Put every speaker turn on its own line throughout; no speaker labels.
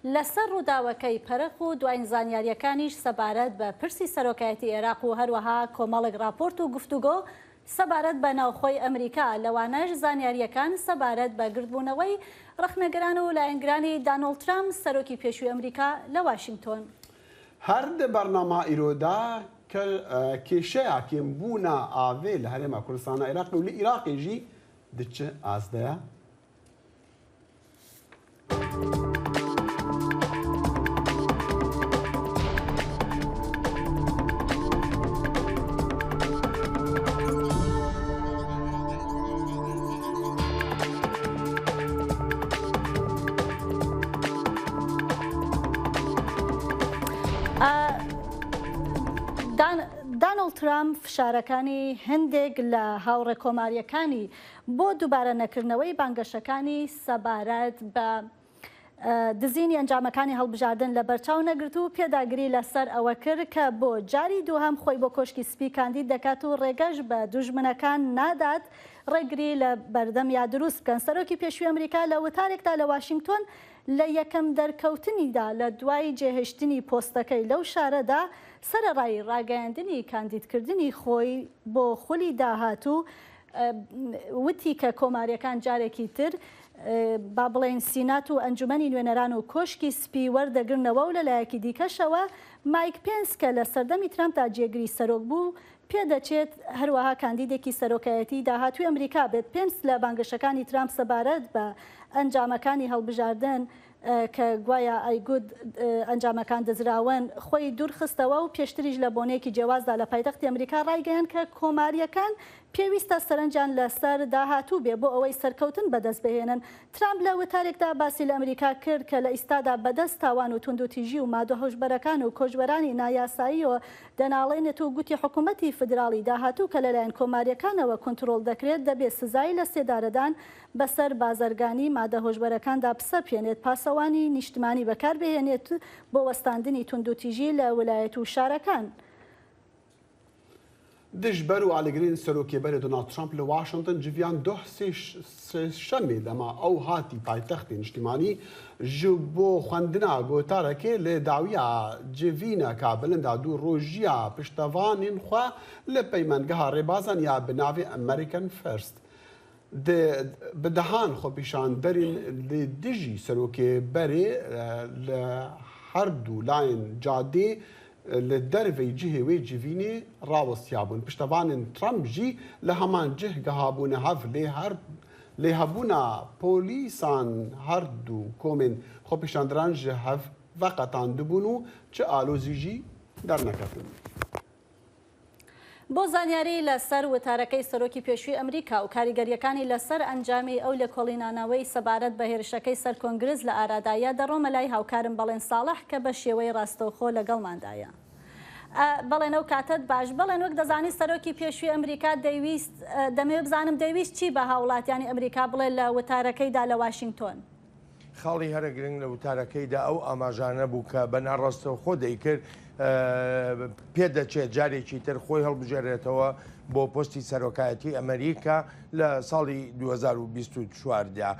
لەسەر ڕووداوەکەی پەرخ و دوایین زانیاریەکانیش سەبارەت بە پرسی سەرۆکایەتی عێراق و هەروەها کۆمەڵێک راپۆرت و گفتوگۆ سەبارەت بە ناوخۆی ئەمریکا لەوانەش زانیاریەکان سەبارەت بە گردبوونەوەی ڕەخنەگران و لایەنگرانی دانۆڵد ترامپ سەرۆکی پێشووی ئەمریکا لە واشنگتۆن.
هەر دە بەرنامە ئیرۆدا کێشەیەکێن بوونە ئاوێ لە هەرێما کوردستانە عێراق و لە عێراقیژی دچە ئازدەیە.
دانۆڵد ترامپ فشارەکانی هەندێک لە هاوڕێ کۆماریەکانی بۆ دووبارە نەکردنەوەی بانگەشەکانی سەبارەت بە دزینی ئەنجامەکانی هەڵبژاردن لە بەرچاو نەگرت و پێداگری لەسەر ئەوە کرد کە بۆ جاری دووهەم خۆی بۆ کۆشکی سپی کاندید دەکات و ڕێگەش بە دوژمنەکان نادات ڕێگری لە بەردەم یا دروست بکەن. سەرۆکی پێشووی ئەمریکا لە وتارێکدا لە واشنگتۆن لە یەکەم دەرکەوتنیدا لە دوای جێهێشتنی پۆستەکەی لەو شارەدا سەرەڕای ڕاگەیاندنی کاندیدکردنی خۆی بۆ خولی داهاتوو وتی کە کۆماریەکان جارێکی تر با بڵێن سینات و ئەنجومەنی نوێنەران و کۆشکی سپی وەردەگرنەوە و لەلایەکی دیکەشەوە مایک پێنس کە لە سەردەمی ترامپدا جێگری سەرۆک بوو پێدەچێت هەروەها کاندیدێکی سەرۆکایەتی داهاتووی ئەمریکا بێت. پێنس لە بانگەشەکانی ترامپ سەبارەت بە ئەنجامەکانی هەڵبژاردن کە گوایە ئایگود ئەنجامەکان دەزراون خۆی دوورخستەوە و پێشتریش لە بۆنەیەکی جیاوازدا لە پایتەختی ئەمریکا ڕایگەیاند کە کۆماریەکان پێویستە سەرنجیان لەسەر داهاتوو بێ بۆ ئەوەی سەرکەوتن بەدەست بهێنن. ترامپ لە وتارێکدا باسی لە ئەمریکا کرد کە لە ئیستادا بەدەست تاوان و توندوتیژی و مادە هەژبەرەکان و کۆژبەرانی نایاساییەوە دەناڵێنێت و گوتی حکوومەتی فدراڵی داهاتوو کە لەلایەن کۆماریەکانەوە کۆنتڕۆڵ دەکرێت دەبێت سزای لە سێدارەدان بەسەر بازرگانی مادە هۆژبەرەکاندا پسەپێنێت پاسەوانی نیشتمانی بەکاربهێنێت بۆ وەستاندنی توندوتیژی لە ویلایەت و شارەکان.
دژبەر و ئالگرین سەرۆکیبەری دۆناڵد ترامپ لە واشنگتن جڤیان دۆ سێشەمێ دەما ئەو هاتی پایتەختی نیشتیمانی ji بۆ خوێندنا گۆتارەکێ لێ داویە جڤینەکە بلندا دوو ڕۆژیە پشتەوانین خوا لە پەیمانگەها ڕێبازان یا بناوی ئەمریکن فەرست. بدەهان خۆپیشاندەرین لێ دژی سەرۆکێبەرێ لە هەردوو لایەن جادێ لە دەرەوەی جهێوەی جڤینێ ڕاوەستیابوون. پشتەوانên ترامپ jî li heman cih gihabûne hev lê hebûna polîsan herdû komên xwepêşandiran ji hev veqetandibûn û çi alozî jî derneketin.
بۆ زانیاری لەسەر وتارەکەی سەرۆکی پێشووی ئەمریکا و کاریگەریەکانی لەسەر ئەنجامی ئەو لێکۆڵینانەوەی سەبارەت بە هێرشەکەی سەر کۆنگرس لە ئارادایە دەڕۆمە لای هاوکارم بەڵێن ساڵح کە بە شێوەی ڕاستەوخۆ لەگەڵماندایە. بەڵێن ئەو کاتت باش بڵێن وەک دەزانی سەرۆکی پێشووی ئەمریکا دەویست دەمێ بزانم دەویست چی بە هاوڵاتیانی ئەمریکا بڵێ لە وتارەکەیدا لە واشنگتۆن.
خاڵی هەرە گرنگ لە وتارەکەیدا ئەو ئاماژانە بوو کە بە ناڕاستەوخۆ دەیکرد پێدەچێت جارێکی تر خۆی هەڵبژێرێتەوە بۆ پۆستی سەرۆکایەتی ئەمریکا لە ساڵی 2024دا.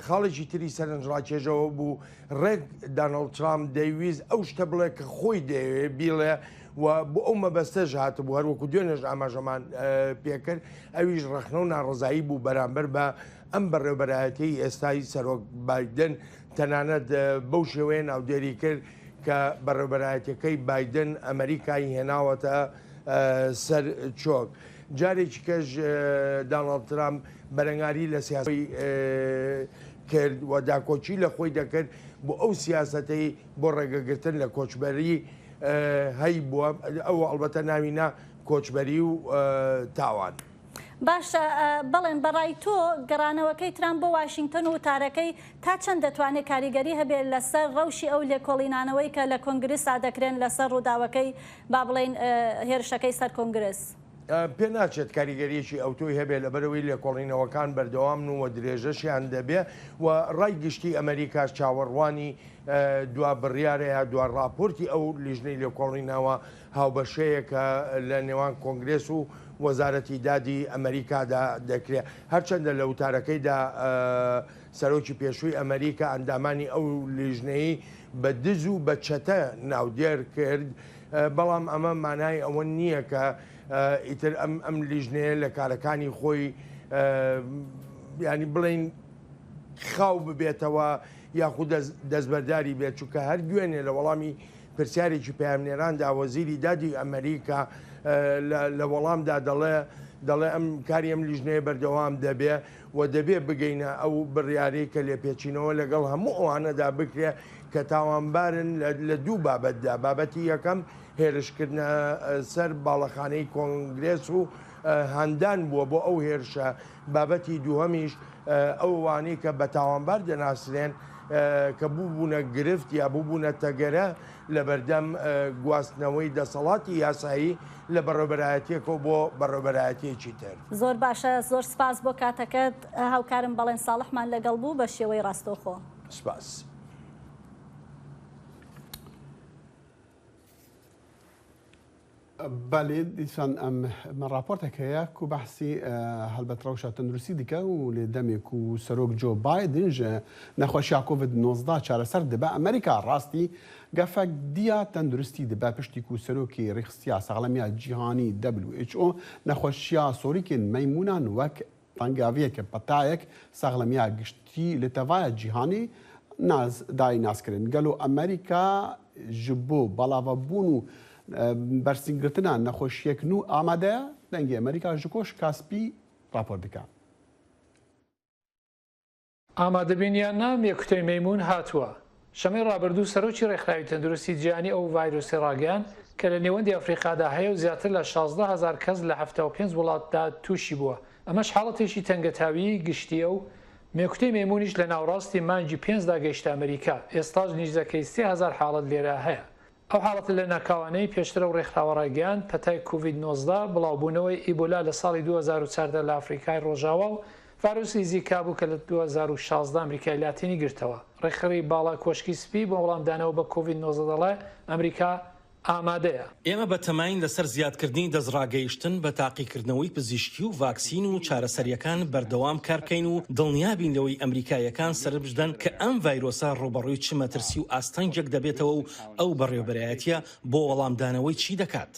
خاڵێکی تری سەرنجڕاکێژەوە بوو ڕێک دانۆڵد ترامپ دەیویست ئەو شتە بڵێ کە خۆی دەوێت بیڵێ و بۆ ئەو مەبەستەش هاتبوو هەروەکو دوێنێش ئاماژەمان پێکرد ئەویش ڕەخنە و ناڕزایی بوو بەرامبەر بە ئەم بەڕێوەبەرایەتی ئێستای سەرۆک بایدن تەنانەت بەو شێوەیە ناودێری کرد کە بەڕێوەبەرایەتەکەی بایدن ئەمریکای هێناوەتە سەر چۆک. جارێکی کەش دانۆڵد ترامپ بەرەنگاری لە سیاسی کرد و داکۆچی لە خۆی دەکرد بۆ ئەو سیاسەتەی بۆ ڕێگەگرتن لە کۆچبەری هەی بووە ئەو ئەڵبەتە ناوینە کۆچبەری و تاوان.
باشە بەڵێن بەڕای تۆ گەڕانەوەکەی ترامپ بۆ واشنگتن و وتارەکەی تا چەند دەتوانێت کاریگەری هەبێت لەسەر ڕەوشی ئەو لێکۆڵینانەوەی کە لە کۆنگرسا دەکرێن لەسەر ڕووداوەکەی با بڵێن هێرشەکەی سەر کۆنگرس.
پێ ناچێت کاریگەریەکی ئەوتۆی هەبێت لەبەرەوەی لێکۆڵینەوەکان بەردەوام و درێژەشیان دەبێ و ڕای گشتی ئەمریکاش چاوەڕوانی دوا بڕیارەیە دوا راپۆرتی ئەو لیژنەی لێکۆڵینەوە هاوبەشەیە کە لە نێوان کۆنگرس و وەزارەتی دادی ئەمریکادا دەکرێت هەرچەندە لە وتارەکەیدا سەرۆکی پێشووی ئەمریکا ئەندامانی ئەو لیژنەی بە دز و بە چەتە ناودێر کرد بەڵام ئەمە مانای ئەوە نییە کە ئیتر ئەم لیژنەیە لە کارەکانی خۆی ینی بڵین خاو ببێتەوە یاخود دەستبەرداری بێت چونکە هەر دوێنێ لە وەڵامی پرسیارێکی پامنێراندا وەزیری دادی ئەمریکا لە وەڵامدا دەڵێ ئەم کاری ئەم لیژنەیە بەردەوام دەبێ و دەبێ بگەینە ئەو بڕیارەی کە لێپێچینەوە لەگەڵ هەموو ئەوانەدا بکرێ کە تاوانبارن لە دوو بابەتدا بابەتی یەکەم هێرشکردنە سەر باڵەخانەی کۆنگرێس و هەندان بووە بۆ ئەو هێرشە بابەتی دووهەمیش ئەوانەی کە بە تاوانبار دەناسرێن کە بووبوونە گرفت یا بووبوونە تەگەرە لە بەردەم گواستنەوەی دەسەڵاتی یاسایی لە بەڕێوەبەرایەتێکەوە بۆ بەڕێوەبەرایەتێکی تر.
زۆر باشە، زۆر سپاس بۆ کاتەکەت. هاوکارم بەڵێن ساڵحمان لەگەڵ بوو بە شێوەی ڕاستەوخۆ.
سپاس.
بەێ دیسان ئەم من راپۆرتێک هەیە و بەحسی هەلبەت ڕەوشە تەندروستی دیکە و لێ دەمێک و سەرۆک جۆ بایدن ژە نەخۆشییا کۆڤید-19 چارەسەر دەبە ئەمریکا ڕاستی گەفەک دیە تەندروستی دەبە پشتی و سەرۆکی ڕێخستیا ساغڵەمیە جیهانی WHO نەخۆشییا سۆریکن مەیمونان وەک تەنگاویەکە پەتایەک ساغڵەمیە گشتی لە تەڤایە جیهانی دای ناسکردن گەلو ئەمریکا ji bo بەڵاوەبوون و بەرسینگرتنە نەخۆشیەکن و ئامادەیە دەنگی ئەمریکا ji کۆش کاسپی راپۆر دکە.
ئامادەبینیان نام یەکوتەی مەیمون هاتووە. شەمەی ڕابردوو سەرۆکی ڕێکخراوی تەندروستی جیهانی ئەو ڤایرۆسی ڕاگەیان کە لە نێوەندی ئەفریقادا هەیە و زیاتر لە 16,000 کەس لە 75 وڵاتدا تووشی بووە. ئەمەش حاڵەتێکی تەنگەتاوی گشتیە و مێکوتەی مەیمونیش لە ناوڕاستی مانگی 5دا گەیشتە ئەمریکا. ئێستاش نیزەکەی 3000 حاڵەت لێرە هەیە. ئەو حاڵەتە لە ناکاوانەی پێشترە و ڕێکخراوە ڕاگەیان پەتای کۆڤید-19 بڵاوبوونەوەی ئیبۆلا لە ساڵی 2014 لە ئەفریقای ڕۆژاوا و ڤایرۆسی زیکا بوو کە لە 2016 ئەمریکای لاتینی گرتەوە. ڕێکخەری باڵا کۆشکی سپی بۆ وەڵامدانەوە بە کۆڤید-19 دەڵێ ئەمریکا ئامادەیە.
ئێمە بە تەماین لەسەر زیادکردنی دەستڕاگەیشتن بە تاقیکردنەوەی پزیشکی و ڤاکسین و چارەسەریەکان بەردەوام کارکەین و دڵنیابین لەوەی ئەمریکایەکان سەربژدەن کە ئەم ڤایرۆسە ڕۆبەڕووی چ مەترسی و ئاستەنجێک دەبێتەوە و ئەو بەڕێوەبەرایەتیە بۆ وەڵامدانەوەی چی دەکات.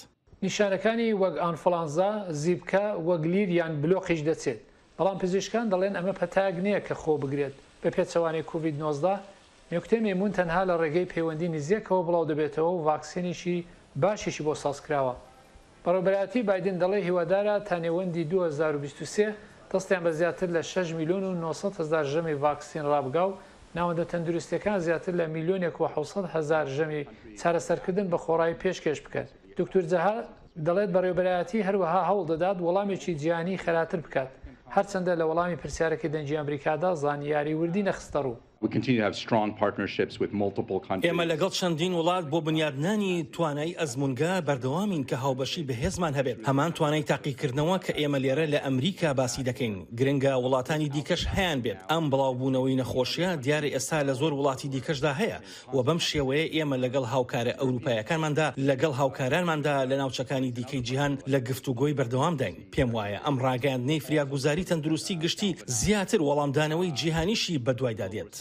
نیشانەکانی وەک ئانفڵانزا، زیبکە، وەگلیر یان بلۆقیش دەچێت. بەڵام پزیشکان دەڵێن ئەمە پەتاک نییە کە خۆ بگرێت. بە پێچەوانی کۆڤید-19 نێکتەی مەیمون تەنها لە ڕێگەی پەیوەندی نزیەکەوە بڵاو دەبێتەوە و ڤاکسینێکی باشیشی بۆ سازکراوە. بەڕێوەبەرایەتی بایدن دەڵێ هیوادارە تا نێوەندی 2023 دەستیان بە زیاتر لە 6 میلیۆن و 900,000 ژەمی ڤاکسین ڕابگا و ناوەندە تەندروستیەکان زیاتر لە 1,700,000 ژەمی چارەسەرکردن بە خۆڕایی پێشکەش بکات. دکتۆر جەها دەڵێت بەڕێوەبەرایەتی هەروەها هەوڵ دەدات وەڵامێکی جیهانی خەراتر بکات. هەرچەندە لە وەڵامی پرسیارەکەی دەنگی ئەمریکادا زانیاری وردی نەخستە ڕوو.
ئێمە لەگەڵ چەندین وڵات بۆ بنیادنانی توانای ئەزمونگا بەردەوامین کە هاوبەشی بەهێزمان هەبێت. هەمان توانای تاقیکردنەوە کە ئێمە لێرە لە ئەمریکا باسی دەکەین گرنگە وڵاتانی دیکەش هەیان بێت. ئەم بڵاوبوونەوەی نەخۆشیە دیارە ئێستا لە زۆر وڵاتی دیکەشدا هەیە و بەم شێوەیە ئێمە لەگەڵ هاوکارە ئەوروپایەکانماندا لەگەڵ هاوکارانماندا لە ناوچەکانی دیکەی جیهان لە گفتوگۆی بەردەوام دەین. پێم وایە ئەم ڕاگەیاندنەی فریاگوزاری تەندروستی گشتی زیاتر وەڵامدانەوەی جیهانیشی بەدوایدا دێت.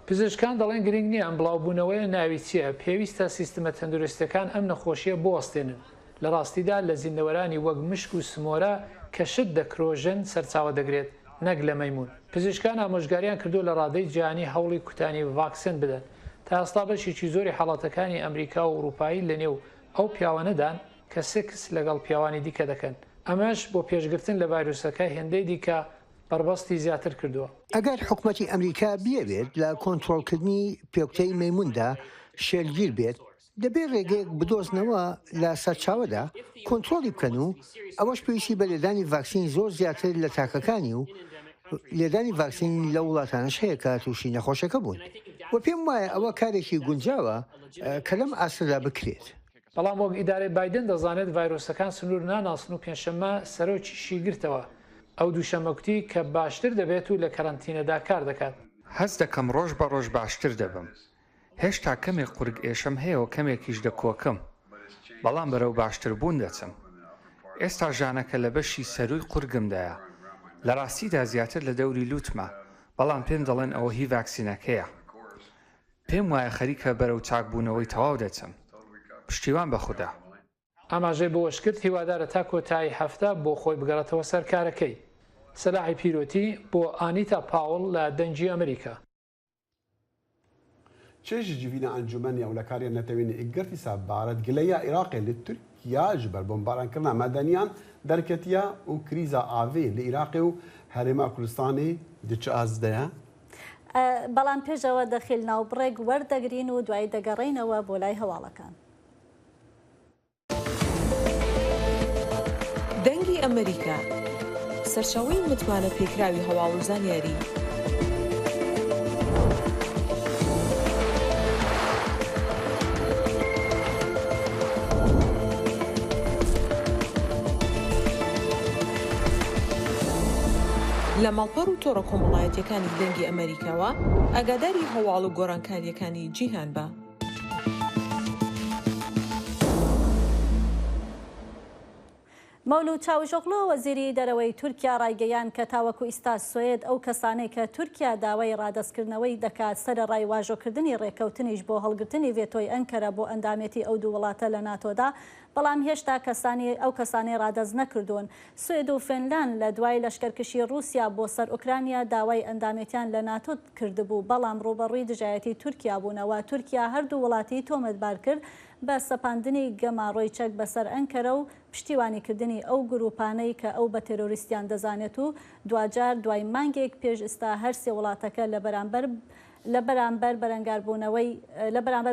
پزیشکان دەڵێن گرنگ نییە ئەم بڵاوبوونەوەی ناوی چییە، پێویستە سیستمە تەندروستەکان ئەم نەخۆشیە بوەستێنن. لە ڕاستیدا لە زیندەوەرانی وەک مشک و سمۆرە کە شت دەکرۆژن سەرچاوە دەگرێت نەک لە مەیمون. پزیشکان ئامۆژگاریان کردو لە ڕادەی جیهانی هەوڵی کوتانی ڤاکسین بدەن. تا ئێستا بەشێکی زۆری حاڵاتەکانی ئەمریکا و ئەوروپایی لە نێو ئەو پیاوانەدان کە سێکس لەگەڵ پیاوانی دیکە دەکەن. ئەمەش بۆ پێشگرتن لە ڤایرۆسەکە هێندەی دیکە بربەستی زیاتر کردووە.
ئەگەر حکوومەتی ئەمریکا بیەوێت لە کۆنتترۆلکردنی پێکتەی مەیموندا شێرگیر بێت دەبێت ڕێگەیەک بدۆزنەوە لە سەرچاوەدا کۆنتترۆلی بکەن و ئەوەش پێویستی بە لێدانی ڤاکسین زۆر زیاتر لە تاکەکانی و لێدانی ڤاکسین لە وڵاتانش هەیە کە تووشی نەخۆشەکە بوون و پێم وایە ئەوە کارێکی گونجاوە کە لەم ئاسردا بکرێت.
بەڵام وەک ئیدارەی بایدن دەزانێت ڤایرۆسەکان سنوور ناناسن و پێنجشەممە سەرۆکیشی گرتەوە. ئەو دووشەمەکوتی کە باشتر دەبێت و لە کەرەنتینەدا کار دەکات.
هەست دەکەم ڕۆژ بە ڕۆژ باشتر دەبم. هێشتا کەمێک قورگ ئێشەم هەیە و کەمێکیش دەکۆکم. بەڵام بەرەو باشتر بوون دەچم. ئێستا ژانەکە لە بەشی سەرووی قورگمدایە لە ڕاستیدا زیاتر لە دەوری لوتمە بەڵام پێم دەڵێن ئەوە هی ڤاکسینەکەیە پێم وایە خەریکە بەرەو چاکبوونەوەی تەواو دەچم پشتیوان بە خوددا
ئاماژەی بۆش کرد هیوادارە تا کۆتایی هەفتە بۆ خۆی بگەڕێتەوە سەرکارەکەی. سەلاحی پیرۆتی بۆ ئانیتا پاوڵ لە دەنجی ئەمریکا.
چێژی جیڤینە ئەنجومەنی ئەولەکاریە نەتەوێنی ئیگرتی سەبارەت گلەیە عێراقی لە تورکیا ji ber bombarankirinە مەدەنیان دەرکەتیە و کریزا ئاڤێ لە عێراقی و هەرێما کوردستانی دچ ئازدەیە
بەڵام پێشەوە دەخیل ناوبڕێک وەردەگرین و دوای دەگەڕێینەوە بۆ لای هەواڵەکان.
دەنگی ئەمریکا سەرچاوەی متمانە پێکراوی هەواڵ و زانیاری لە ماڵپەڕ و تۆڕە کۆمەڵایەتیەکانی دەنگی ئەمریکاوە ئاگاداری هەواڵ و گۆڕانکاریەکانی جیهان بە.
مەولود چاوشۆغلۆ وەزیری دەرەوەی تورکیا ڕایگەیان کە تاوەکو ئیستا سوێد ئەو کەسانەی کە تورکیا داوای ڕادەستکردنەوەی دەکات سەر ڕای واژۆکردنی ڕێکەوتنیش بۆ هەڵگرتنی ڤێتۆی ئەنکەرە بۆ ئەندامەتی ئەو دوو وڵاتە لە ناتۆدا بەڵام هێشتا ئەو کەسانی ڕادەست نەکردوون. سوێد و فنلاند لە دوای لەشکەرکشی رووسیا بۆ سەر ئوکرانیا داوای ئەندامەتیان لە ناتۆ کردبوو بەڵام ڕوبەڕووی دژایەتی تورکیا بوونەوە. تورکیا هەردوو وڵاتی تۆمەتبار کرد بە سەپاندنی گەماڕۆی چەک بەسەر ئەنکەرە و پشتیوانیکردنی ئەو گروپانەی کە ئەو بە تێرۆریستیان دەزانێت و دوجار دوای مانگێک پێش ئێستا هەر سێ وڵاتەکە لە بەرامبەر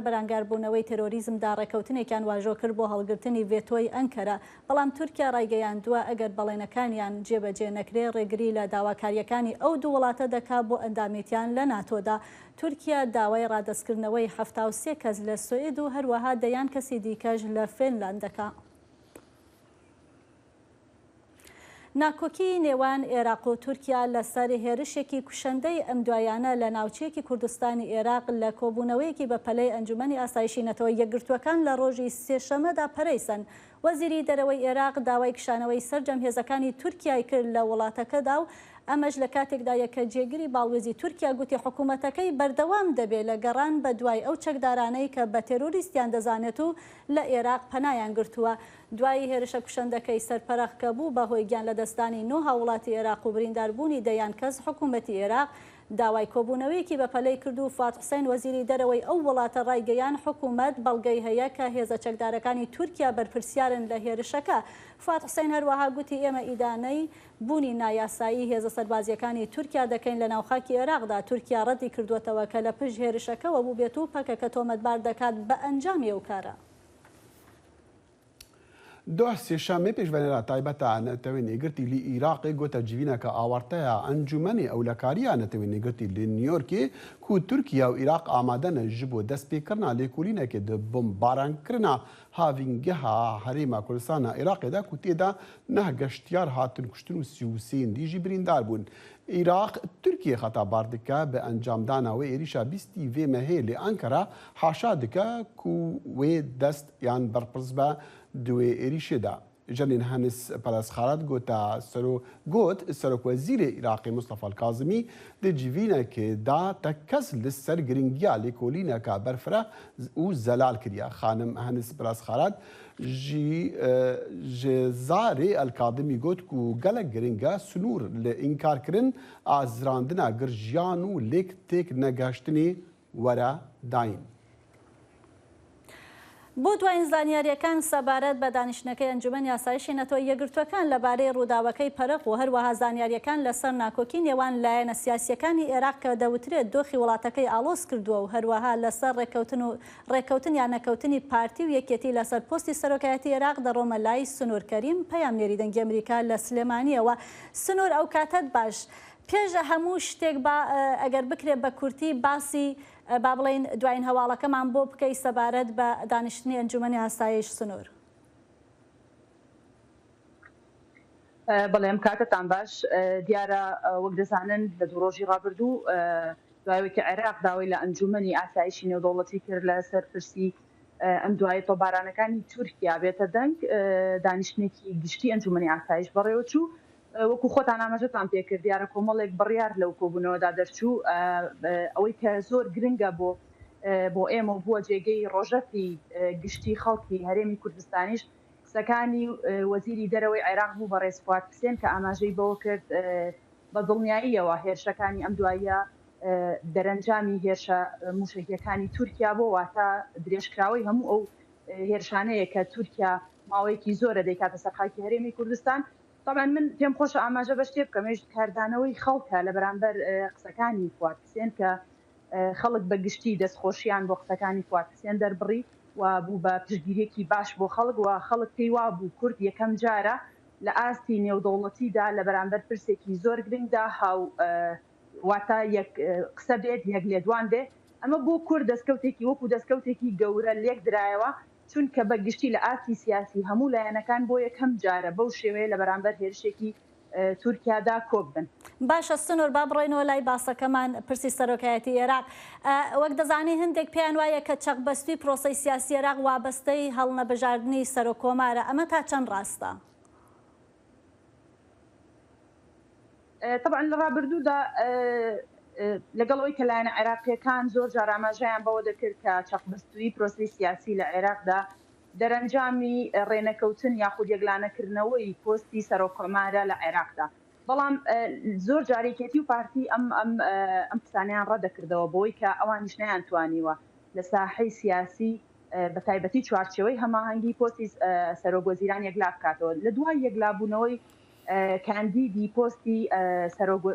بەرامبەربوونەوەی تێرۆریزمدا ڕێکەوتنێکیان واژۆ کرد بۆ هەڵگرتنی ڤێتۆی ئەنکەرە بەڵام تورکیا ڕایگەیاندووە ئەگەر بەڵێنەکانیان جێبەجێ نەکرێ ڕێگری لە داواکاریەکانی ئەو دوو وڵاتە دەکات بۆ ئەندامێتیان لە ناتۆدا. تورکیا داوای ڕادەستکردنەوەی 73 کەس لە سوێد و هەروەها دەیان کەسی دیکەش لە فینلاند دەکات. ناکۆکی نێوان عێراق و تورکیا لەسەر هێرشێکی کوشندەی ئەم دوایانە لە ناوچەیەکی کوردستانی عێراق لە کۆبوونەوەیەکی بە پەلەی ئەنجومەنی ئاسایشی نەتەوە یەکگرتووەکان لە ڕۆژی سێشەمەدا پەرەیسەن. وەزیری دەرەوەی عێراق داوای کشانەوەی سەرجەمهێزەکانی تورکیای کرد لە وڵاتەکەدا و ئەمەش لە کاتێکدا یەکە جێگیری باڵوێزی تورکیا گوتی حکوومەتەکەی بەردەوام دەبێت لە گەڕان بە دوای ئەو چەکدارانەی کە بە تێرۆریستیان دەزانێت و لە عێراق پەنایان گرتووە. دوای هێرشە کوشندەکەی سەرپەرەخکە بوو بەهۆی گیان لە دەستانی نۆ هاوڵاتی عێراق و برینداربوونی دەیان کەس حکوومەتی عێراق داوای کۆبوونەوەیەکی بە پەلەی کرد و فات حوسێن وەزیری دەرەوەی ئەو وڵاتە ڕایگەیان حکوومەت بەڵگەی هەیە کە هێزە چەکدارەکانی تورکیا بەرپرسیارن لە هێرشەکە. فات حوسێن هەروەها گوتی ئێمە ئیدانەی بوونی نایاسایی هێزە سەربازیەکانی تورکیا دەکەین لە ناوخاکی عێراقدا. تورکیا ڕەتی کردوێتەوە کە لە پشت هێرشەکەەوە بوو بێت و پەکە کە تۆمەتبار دەکات بە ئەنجامی ئەو کارە.
دوه سێشەمێ پێشڤەنێرا تایبەتە نەتەوێت نێگرتی لی عێراقی گوتە جیڤینەکە ئاوارتەیە ئەنجومەنی ئەولەکاریە نەتەوێت نێگرتی لە نیویۆرکی کو تورکیا و عێراق ئامادەنە ji بۆ دەستپێکردنا لێکۆلینێکی di bombaranکirina havîngeha Herêma Kurdistana Iraqê de ku têda neh geştyar hatin kuştin û 33 dijî birîndar bûn. Iraq Tirkiye xetebar dike bi encamdana wê êrişa bîstî vê mehê lê Ankara haşa dike ku wê dest yan berpirs be di wê êrişê de. Jenên Henis Pelezxarat got Serokwezîrê Iraqê Mustafa Kazimî di civînekê da te kes li ser giringiya lêkolîneka berfireh û zelal kiriye. Xanim Henis Pelezxarat ji zarê Elkadimî got ku gelek giringe sunûr li înkarkirin a zirandina gir jiyan û lêk têk negeştinê were dayîn.
بۆ دوای زانیاریەکان سەبارەت بە دانیشتنەکەی ئەنجومەنی ئاسایشی نەتۆی یەکگرتووەکان لەبارەی ڕووداوەکەی پەرق و هەروەها زانیاریەکان لەسەر ناکۆکی نێوان لایەنە سیاسیەکانی عێراق کە دەوترێت دۆخی وڵاتەکەی ئالۆز کردووە و هەروەها لەسەر ڕێکەوتن یان نەکەوتنی پارتی و یەکێتی لەسەر پۆستی سەرۆکایەتی عێراق دەڕۆمە لای سنوور کەریم پەیامنێری دەنگی ئەمریکا لە سلێمانیەوە. سنوور ئەو کاتت باش پێشە هەموو شتێک ئەگەر بکرێت بە کورتی باسی با بڵێن دوایین هەواڵەکەمان بۆ بکەی سەبارەت بە دانیشتنی ئەنجومەنی ئاسایش سنوور.
بەڵێم کاتتان باش دیارە وەک دەزانن لە دوو ڕۆژی ڕابردوو دوایەوەی کە عێراق داوای لە ئەنجومەنی ئاسایشی نێودەوڵەتی کرد لە سەرپرسی ئەم دوای تۆبارانەکانی تورکیا بێتە دەنگ دانیشتێکی گشتی ئەنجومەنی ئاسایش بەڕێوە چوو وەکو خۆتان ئاماژەتان پێکرد دیارە کۆمەڵێک بڕیار لەو کۆبوونەوەدا دەرچوو ئەوەی کە زۆر گرنگە بۆ ئێمە بووە جێگەی ڕۆژەفی گشتی خەڵکی هەرێمی کوردستانیش قسەکانی وەزیری دەرەوەی عێراق بوو بە ڕێز فواد حوسێن کە ئاماژەی بەوە کرد بە دڵنیاییەوە هێرشەکانی ئەم دوایە دەرەنجامی هێرشە موشکیەکانی تورکیا بۆ واتە درێژکراوەی هەموو ئەو هێرشانەیە کە تورکیا ماوەیەکی زۆرە دەیکاتە سەرخاکی هەرێمی کوردستان. طبعا من پێم خۆشە ئاماژە بە شتێ بکەمێژ کاردانەوەی خەڵکە لە بەرامبەر قسەکانی فواد حوسێن کە خەڵک بەگشتی دەستخۆشیان بۆ قسەکانی فواد حوسێن دەربڕی و بوو بە پشتگیرێکی باش بۆ خەڵک و خەڵک پێی وا بوو کورد یەکەم جارە لە ئاستی نێودەوڵەتیدا لە بەرامبەر پرسێکی زۆر گرنگدا هاو واتە قسە بێت یەک لێدوان بێ ئەمە بۆ کورد دەستکەوتێکی وەکو دەستکەوتێکی گەورە لێک درایەوە چونکە بەگشتی لە ئاستی سیاسی هەموو لایەنەکان بۆ یەکەم جارە بەو شێوەیە لە بەرامبەر هێرشێکی تورکیادا کۆک بن.
باشە سنوور با بڕۆینەوە لای باسەکەمان پرسی سەرۆکایەتی عێراق وەک دەزانی هەندێک پێیان وایە کە چەقبەستوی پرۆسەی سیاسی عێراق وابەستەی هەڵنەبژاردننی سەرۆکۆمارە ئەمە تا چەند ڕاستە؟
طبعا لە ڕابردوودا لەگەڵەوەی کە لایەنە عێراقیەکان زۆر جار ئاماژەیان بەوە دەکرد کە چەقبەستوی پرۆسی سیاسی لە عێراقدا دەرەنجامی ڕێنەکەوتن یاخود یەکلانەکردنەوەی پۆستی سەرۆکۆمارە لە عێراقدا بەڵام زۆر جارێکێتی و پارتی ئەم قسانیان ڕەدەکردەوە بۆی کە ئەوانیش نەیانتوانیوە لە ساحەی سیاسی بە تایبەتی چوارچێوەی هەماهەنگی پۆستی سەرۆکوەزیران یەکلا بکاتەوە لە دوای یەکلابوونەوەی کاندیدی پۆستی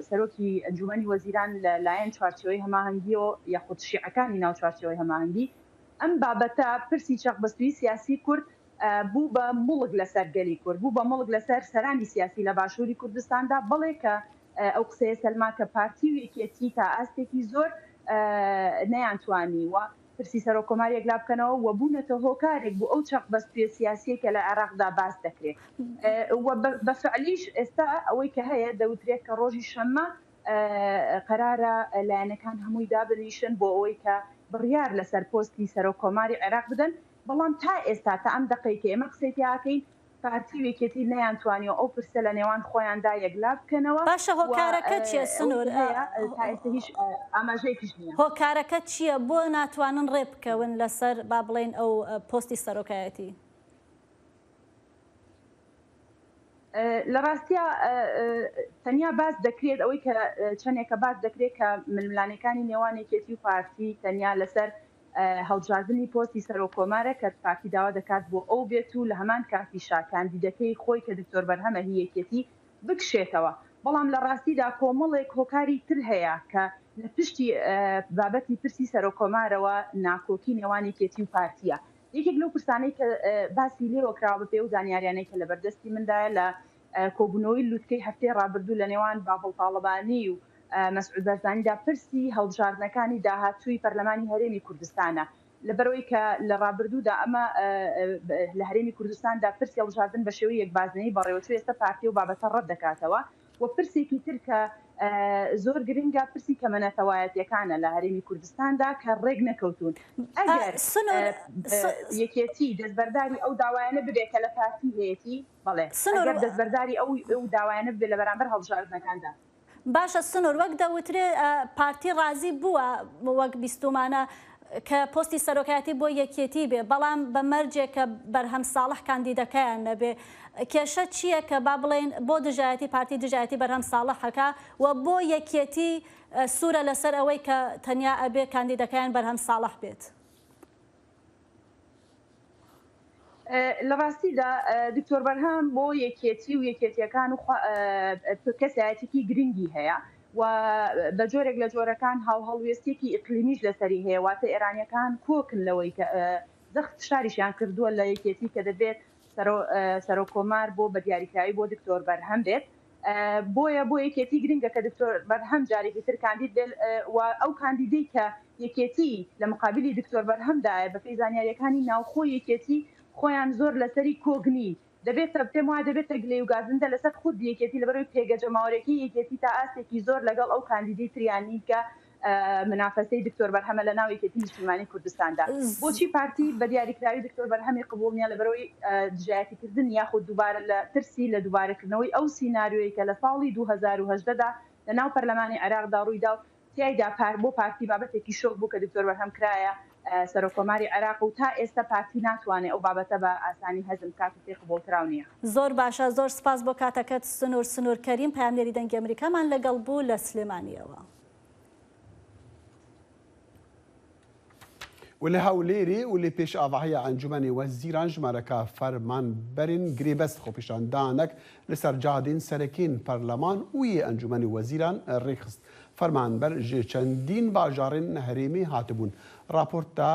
سەرۆکی ئەنجومەنی وەزیران لەلایەن چوارچێوەی هەماهەنگیەوە یاخود شیعەکانی ناو چوارچێوەی هەماهەنگی ئەم بابەتە پرسی چەقبەستوی سیاسی کورد بوو بە مڵک لەسەر گەلی کورد بوو بە مڵک لەسەر سەرانی سیاسی لە باشووری کوردستاندا بڵێ کە ئەو قسەیە سەلما کە پارتی و یەکێتی تا ئاستێکی زۆر نەیانتوانیوە پرسی سەرۆکۆماری یەکلا بکەنەوە و بوونەتە هۆکارێک بوو ئەو چەقبەستوی سیاسیە کە لە عێراقدا باس دەکرێت بە فعلیش ئێستا ئەوەی کە هەیە دەوترێت کە ڕۆژی شەممە قەرارە لایەنەکان هەمووی دابنیشن بۆ ئەوەی کە بڕیار لەسەر پۆستی سەرۆکۆماری عێراق بدەن بەڵام تا ئێستا تا ئەم دقەیەکە ئێمە قسەیاکەین پارتی وێکێتی نەیانتوانیەوە ئەو پرسە لە نێوان خۆیاندا یەکلا بکەنەوە.
باشە هۆکارەکە چییە سنوور؟
هیچ ئاماژەیەکیش نییە.
هۆکارەکە چییە بۆ ناتوانن ڕێ بکەون لەسەر با بڵێن ئەو پۆستی سەرۆکایەتی؟
لە ڕاستیە تەنیا باس دەکرێت ئەوەی کە چەندێکە باس دەکرێت کە ململانەکانی نێوانێکێتی و پارتی تەنیا لەسەر هەڵبژاردننی پۆستی سەرۆکۆمارە کە پارتی داوا دەکات بۆ ئەو بێت و لە هەمان کاتیشا کاندیدەکەی خۆی کە دکتۆر بەرهەمە هیەکێتی بکشێتەوە بەڵام لە ڕاستیدا کۆمەڵێک هۆکاری تر هەیە کە لە پشتی بابەتی پرسی سەرۆکۆمارەوە ناکۆکی نێوانێکێتی و پارتیە. یەکێک لەو پرسانەی کە باسی لێوە کراوە بە پێ و زانیاریانەی کە لە بەردەستی مندایە لە کۆبوونەوەی لوتکەی هەفتەی ڕابردوو لە نێوان باڵ تاڵبانی و مەسعود بەرزانیدا پرسی هەڵبژاردنەکانی داهاتووی پەرلەمانی هەرێمی کوردستانە لەبەرەوەی کە لە ڕابردوودا ئەمە لە هەرێمی کوردستاندا پرسی هەڵبژاردن بە شێوەی یەکبازنەی بەڕێوەچوو ئێستا پارتی و بابەتە ڕەت دەکاتەوە و پرسێکی تر کە زۆر گرنگە پرسی کەمەنەتەوایەتیەکانە لە هەرێمی کوردستاندا کە ڕێک نەکەوتون ئەگەر یەکێتی دەستبەرداری ئەو داوایانە ببێت کە لە پارتی هەیەتی بەڵێ ئەگەر دەستبەرداری ئەو داوایانە ببێت لە بەرامبەر هەڵبژاردنەکاندا.
باشە سنوور وەک دەوترێ پارتی ڕازی بووە وەک بیستومانە کە پۆستی سەرۆکایەتی بۆ یەکێتی بێ بەڵام بە مەرجێک کە بەرهەم ساڵح کاندیدەکەیان نەبێ کێشە چییە کە با بڵێن بۆ دژایەتی پارتی دژایەتی بەرهەم ساڵحەکە و بۆ یەکێتی سوورە لەسەر ئەوەی کە تەنیا ئەبێ کاندیدەکەیان بەرهەم ساڵح بێت؟
لە ڕاستیدا دکتۆر بەرهەم بۆ یەکێتی و یەکێتیەکان و کەسایەتێکی گرنگی هەیە و بە جۆرێک لە جۆرەکان هەڵوێستێکی ئیقلیمیش لەسەری هەیە واتە ئێرانیەکان کۆکن لەوەی کە زەخت شاریشیان کردووە لە یەکێتی کە دەبێت سەرۆکۆمار بۆ بە دیاریکراوی بۆ دکتۆر بەرهەم بێت بۆیە بۆ یەکێتی گرنگە کە دکتۆر بەرهەم جارێکی تر کاندید بێت و ئەو کاندیدەی کە یەکێتی لە مقابلی دکتۆر بەرهەمدایە بە پێی زانیاریەکانی ناوخۆ یەکێتی خۆیان زۆر لەسەری کۆگنی دەبێت پێم وایە دەبێتە گلێ و گازندە لەسەر خود یەکێتی لەبەرەوەی پێگەجەماوەێکی یەکێتی تا ئاستێکی زۆر لەگەڵ ئەو کاندیدی تریانی کە منافسەی دکتۆر بەرهەمە لە ناو یەکێتی نیشتیمانی کوردستاندا بۆچی پارتی بە دیاریکراوی دکتۆر بەرهەمی قبول نییە لەبەرەوەی دژایەتیکردن یاخود دووبارە لە ترسی لە دووبارەکردنەوەی ئەو سیناریۆی کە لە ساڵی 2010دا لە ناو پەرلەمانی عێراقدا ڕوویدا و تیایدا بۆ پارتی بابەتێکی شۆک بوو کە دکتۆر بەرهەم کرایە سەرۆکۆماری عێراق و تا ئێستا پارتی ناتوانێت ئەو بابەتە بە ئاسانی هەزم کات و پێ قبولکراو نییە.
زۆر باشە، زۆر سپاس بۆ کاتەکەت سنوور کەریم پامنێری دەنگی ئەمریکامان لەگەڵ بوو لە سلێمانیەوە.
ولە هەولێری و لێ پێش ئاڤاهەیە ئەنجومەنی وەزیران ژمارەکە فەرمان بەرین گرێبەست خۆپیشاندانێک لەسەر جادین سەرەکین پەرلەمان وی ئەنجومەنی وەزیران ڕێخست. فەرمانبەر ژێ چەندین باژارین هەرێمی هاتبوون. راپۆرتدا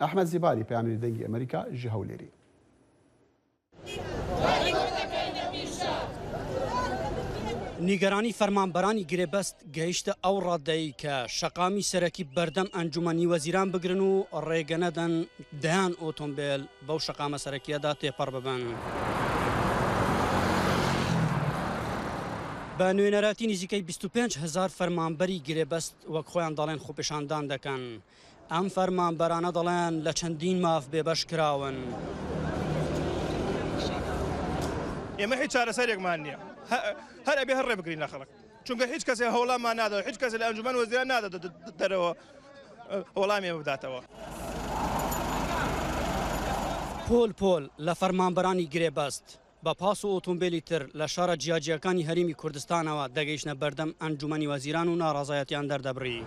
ئەحمەد زیباری پامنێری دەنگی ئەمریکا ژی هەولێری.
نیگەرانی فەرمانبەرانی گرێبەست گەیشتە ئەو ڕادەی کە شەقامی سەرەکی بەردەم ئەنجومەنی وەزیران بگرن و ڕێگەنەدەن دەیان ئۆتۆمبیل بەو شەقامە سەرەکیەدا تێپەڕ ببن. بە نوێنەراتی نزیکەی 25,000 فەرمانبەری گرێبەست وەک خۆیان دەڵێن خۆپیشاندان دەکەن. ئەم فەرمانبەرانە دەڵێن لە چەندین ماف بێبەش کراون.
ئێمە هیچ چارەسەرێکمان نییە، هەر ئەبێ هەر ڕێ بگرین لە خەڵک، چونکە هیچ کەسێ هەوڵامان نادەوە، هیچ کەس لە ئەنجومەن وەزیران نادەدە دەرەوە وەڵامی ئێمە بداتەوە.
پۆل لە فەرمانبەرانی گرێبەست بە پاس و ئۆتۆمبیلی تر لە شارە جیاجیەکانی هەرێمی کوردستانەوە دەگەیشتنە بەردەم ئەنجومەنی وەزیران و ناڕازایەتیان دەردەبڕی.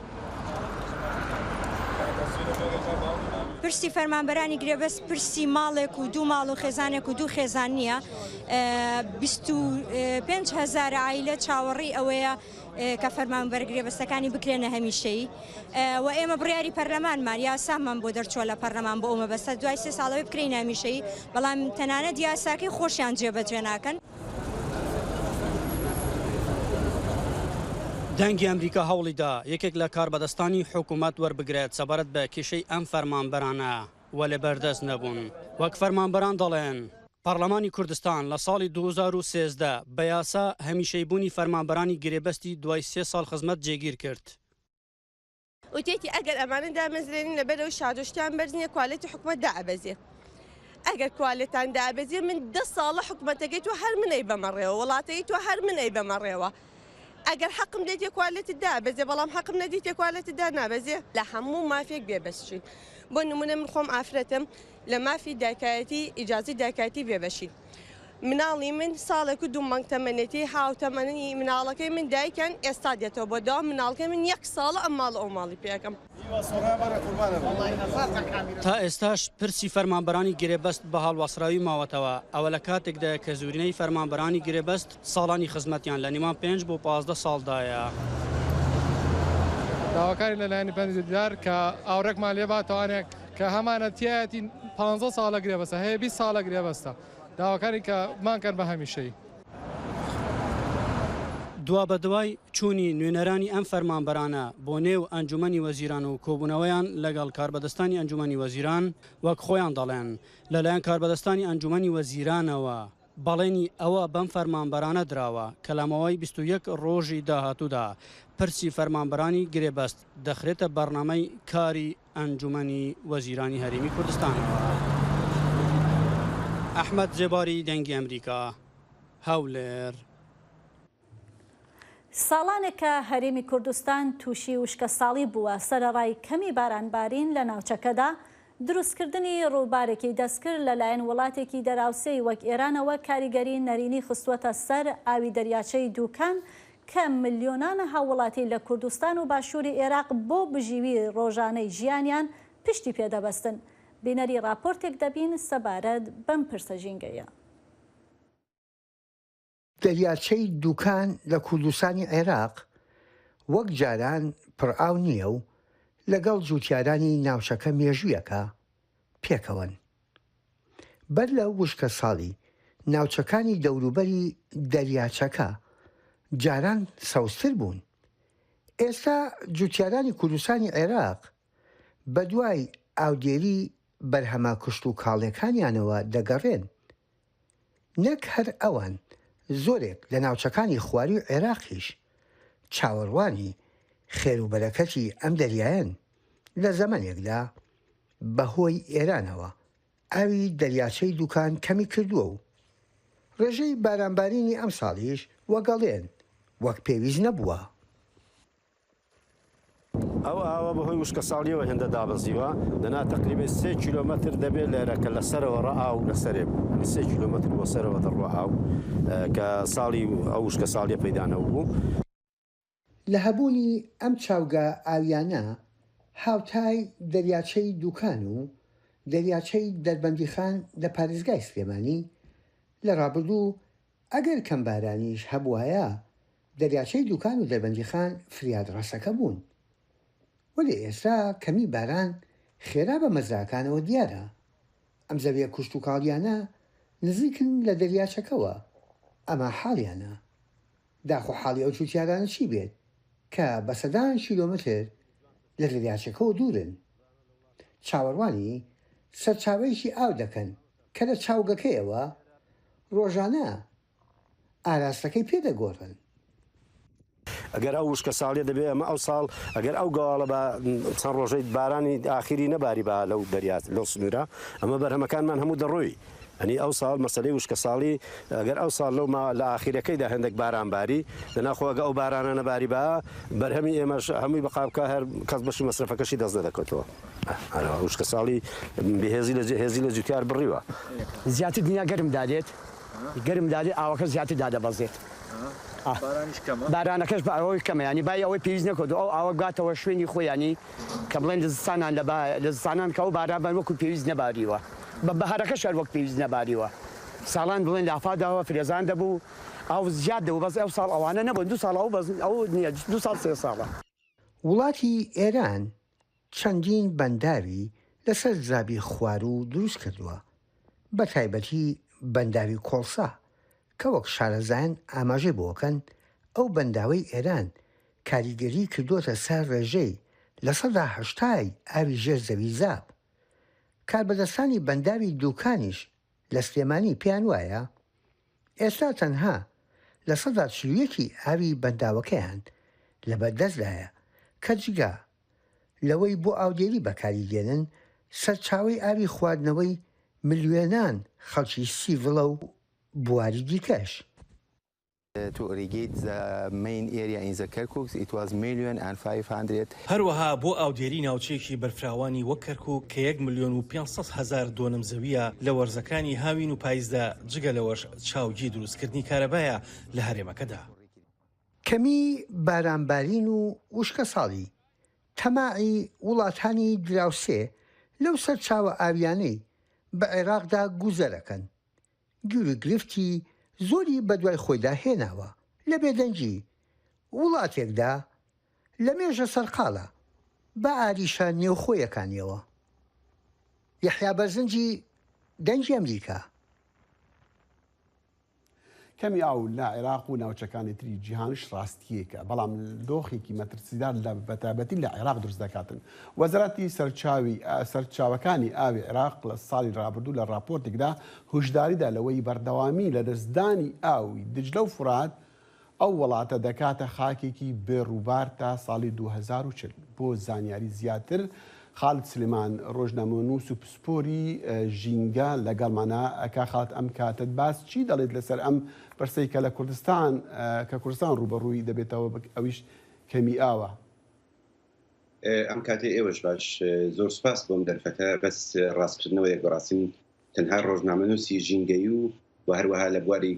پرسی فەرمانبەرانی گرێبەست پرسی ماڵێک و دوو ماڵ و خێزانێک و دوو خێزان نییە. 25,000 عائلە چاوەڕی ئەوەیە کە فەرمانبەر گرێبەستەکانی بکرێنە هەمیشەیی و ئێمە بڕیاری پەرلەمانمان یاسامان بۆ دەرچووە لە پەرلەمان بۆ ئەومە بەستە دوای 3 ساڵەوەی بکرێنە هەمیشەیی، بەڵام تەنانەت یاساکەی خۆشیان جێبەجێ ناکەن.
دەنگی ئەمریکا هەوڵیدا یەکێک لە کاربەدەستانی حکوومەت وەربگرێت سەبارەت بە کێشەی ئەم فەرمانبەرانە وە لە بەردەست نەبوون. وەک فەرمانبەران دەڵێن پەرلەمانی کوردستان لە ساڵی 2013 بە یاسا هەمیشەیبوونی فەرمانبەرانی گرێبەستی دوای 3 ساڵ خزمەت جێگیر کرد.
وتێتی ئەگەر ئەمانە دامەزرێنین لەبەرەوەی شادۆشتیان بەرزنیە کوالێتی حکوومەت دائەبەزێ. ئەگەر کوالێتان دابەزێ من 10 ساڵە حکوومەتەکەی تو هەر منەی بەمەڕێەوە وڵاتەی تو هەر منەی بەمەڕێەوە. ئەگەر حەقم دێتێ کوالێتی دابەزێ بەڵام حەقم نەدیتێ کوالێتی دا نابەزێ لە هەموو مافێک بێبەشین. بۆ نمونە من خۆم ئافرەتم لە مافی داکایەتی ئیجازی داکایەتی بێبەشین. مناڵی من ساڵێک و 2 مانگ تەمەنێتی هاوتەمەنی مناڵەکەی من دایکەن ئێستا دێتەوە بۆ داوام مناڵەکەی من 1 ساڵە ئەم ماڵ ئەو ماڵی پێەکەم.
تا ئێستاش پرسی فەرمانبەرانی گرێبەست بە هەڵوەسراوی ماوەتەوە ئەوە لە کاتێکدا کە زورینەی فەرمانبەرانی گرێبەست ساڵانی خزمەتیان لە نیمان 5 بۆ 15 ساڵدایە.
داواکاری لەلایەنی پەنجدار کە ئاورێکمان لێ باتوانێت کە هەمانە تایەتی 15 ساڵە گرێبەستە هەیە 20 ساڵە گرێبەستە داواکاری کە مانکەن بە هەمیشەی.
دوا بە دوای چوونی نوێنەرانی ئەم فەرمانبەرانە بۆ نێو ئەنجومەنی وەزیران و کۆبوونەوەیان لەگەڵ کاربەدەستانی ئەنجومەنی وەزیران وەک خۆیان دەڵێن لەلایەن کاربەدەستانی ئەنجومەنی وەزیرانەوە بەڵێنی ئەوە بەم فەرمانبەرانە دراوە کە لەمەوەی 21 ڕۆژی داهاتوودا پرسی فەرمانبەرانی گرێبەست دەخرێتە بەرنامەی کاری ئەنجومەنی وەزیرانی هەرێمی کوردستانەوە. ئەحمەد جێباری دەنگی ئەمریکا هەولێر.
ساڵانێکە هەرێمی کوردستان تووشی وشکە ساڵی بووە سەرەڕای کەمی بارانبارین لە ناوچەکەدا دروستکردنی ڕووبارێکی دەستکرد لەلایەن وڵاتێکی دەراوسێی وەک ئێرانەوە کاریگەری نەرینی خستوەتە سەر ئاوی دەریاچەی دووکان کە ملیۆنانە هاوڵاتی لە کوردستان و باشووری عێراق بۆ بژیوی ڕۆژانەی ژیانیان پشتی پێدەبەستن. بینەری راپۆرتێک دەبین سەبارەت بەم پرسە ژینگەیە.
دەریاچەی دووکان لە کوردستانی عێراق وەک جاران پڕئاو نییە و لەگەڵ جووتیارانی ناوچەکە مێژوویەکە پێکەوەن. بەر لە وشکە ساڵی ناوچەکانی دەوروبەری دەریاچەکە جاران سەوزتر بوون. ئێستا جووتیارانی کوردستانی عێراق بە دوای ئاودێری بەرهەمە کشت و کاڵیەکانیانەوە دەگەڕێن. نەک هەر ئەوان زۆرێک لە ناوچەکانی خواری و عێراقیش چاوەڕوانی خێر و بەرەکەتی ئەم دەریایەن لە زەمانێکدا بەهۆی ئێرانەوە ئاوی دەریاچەی دوکان کەمی کردووە و ڕێژەی بارانبارینی ئەم ساڵیش وەگەڵێن وەک پێویست نەبووە.
ئەو ئاوە بەهۆی وشکە ساڵیەوە هێندە دابەزیوە دەنا تقریبا 3 کیلۆمەتر دەبێت لێرەکە لەسەرەوە ڕائاو لەسەرێ 3 کیلۆمەتر بۆ سەرەوە دەڕوە ئاو کە ساڵی ئەو وشکە ساڵیە پەیدانەوە بوو.
لە هەبوونی ئەم چاوگە ئاویانە هاوتای دەریاچەی دوکان و دەریاچەی دەربەندیخان لە پارێزگای سلێمانی لە ڕابردوو ئەگەر کەم بارانیش هەبوایە دەریاچەی دوکان و دەربەندیخان فریاد ڕاستەکە بوون. وەلی ئێستا کەمی باران خێرا بە مەزراکانەوە دیارە ئەم زەویە کوشت و کاڵیانە نزیکن لە دەریاچەکەوە ئەمە حاڵیانە داخۆ حاڵی ئەو چوتیارانە چی بێت کە بە سەدان کیلۆمەتر لە دەریاچەکەەوە دوورن. چاوەڕوانی سەرچاوەیەکی ئاو دەکەن کە لە چاوگەکەیەوە ڕۆژانە ئاراستەکەی پێدەگۆڕن.
ئەگەر ئەو وشکە ساڵیە دەبێت ئەمە ئەو ساڵ ئەگەر ئەو گاڵە بە چەند ڕۆژەی بارانی ئاخیری نەباری بە لەو دەریات لەو سنوورە ئەمە بەرهەمەکانمان هەموو دەڕۆی. ئەنی ئەو ساڵ مەسلەی وشکە ساڵی ئەگەر ئەو ساڵ لەو لە ئاخیرەکەیدا هەندێک بارانباری لەناخۆگە ئەو بارانە نەباری بە بەرهەمی ئێمەش هەمووی بەقابکە هەر کەس بەشی مەسرفەکەشی دەست دەکەوتەوە. وشکە ساڵی هێزی لە جوتیار بڕیوە.
زیاتر دنیا گەرم دادێت گەرم دادێت ئاوەکە زیاتر دادەبەزێت. بارانەکەش بە ئەوەی کەمە ینی بای ئەوەی پێویست نەکەوت ئەو ئاوە گاتەوە شوێنی خۆیانی کە بڵێن لەزستانان لە زستانان کە ئەو بارابان وەکو پێویست نەباریوە بە بەهارەکەش هەر وەک پێویست نەباریوە. ساڵان بڵێن لافاداوە فرێزان دەبوو ئەو زیاد دەبوو بەس ئەو ساڵ ئەوانە نەبوون 2 ساڵ ئەو نییە 2 ساڵ 3 ساڵە.
وڵاتی ئێران چەندین بەنداوی لەسەر زابی خوارو دروست کردووە بە تایبەتی بەنداوی کۆڵسا کە وەک شارەزایان ئاماژەی بۆکەن ئەو بەنداوەی ئێران کاریگەری کردوتە سەر ڕێژەی لە 180 ئاوی ژێر زەوی زاب. کاربەدەستانی بەنداوی دووکانیش لە سلێمانی پێیان وایە ئێستا تەنها لە 141 ئاوی بەنداوەکەیان لە بەردەستدایە کە جگا لەوەی بۆ ئاودێری بەکاریدێنن سەرچاوەی ئاوی خواردنەوەی ملیۆنان خەڵکی سیڤڵە و بواری دیکەش.
هەروەها بۆ ئاودێری ناوچەیەکی بەرفراوانی وەک کەرکووک کە 1,500,000 دۆنم زەویە لە وەرزەکانی هاوین و پاییزدا جگە لەوەش چاوگی دروستکردنی کارەبایە لە هەرێمەکەدا.
کەمی بارانبارین و وشکە ساڵی تەماعی وڵاتانی دراوسێ لەو سەرچاوە ئاویانەی بە عێراقدا گوزەرەکەن. گوری گرفتی زۆری بەدوای خۆیدا هێناوە لە بێدەنجی وڵاتێکدا لە مێژە سەرقاڵە بە ئاریشە نێوخۆیەکانیەوە. یەحیا بەرزنجی دەنجی ئەمریکا.
کەمی ئاو لە عێراق و ناوچەکانی تری جیهانش ڕاستیەکە بەڵام دۆخێکی مەترسیدار لە بەتابەتی لە عێراق دروست دەکاتن. وەزارەتی سەرچاوەکانی ئاوی عێراق لە ساڵی ڕابردوو لە راپۆرتێکدا هوشداریدا لەوەی بەردەوامی لە دەستدانی ئاوی دجلە و فرات ئەو وڵاتە دەکاتە خاکێکی بێڕووبار تا ساڵی 2040. بۆ زانیاری زیاتر خالد سلێمان ڕۆژنامەنووس و پسپۆری ژینگە لەگەڵمانە ئەکا خالد ئەم کاتت باس چی دەڵێت لەسەر ئەم پرسەی کە لە کوردستان ڕوبەڕووی دەبێتەوە ئەویش کەمی ئاوە.
ئەم کاتێ ئێوەش باش زۆر سپاس بۆم دەرفەتە بەس ڕاستکردنەوەی گۆڕاستین تەنها ڕۆژنامەنووسی ژینگەی و هەروەها لە بواری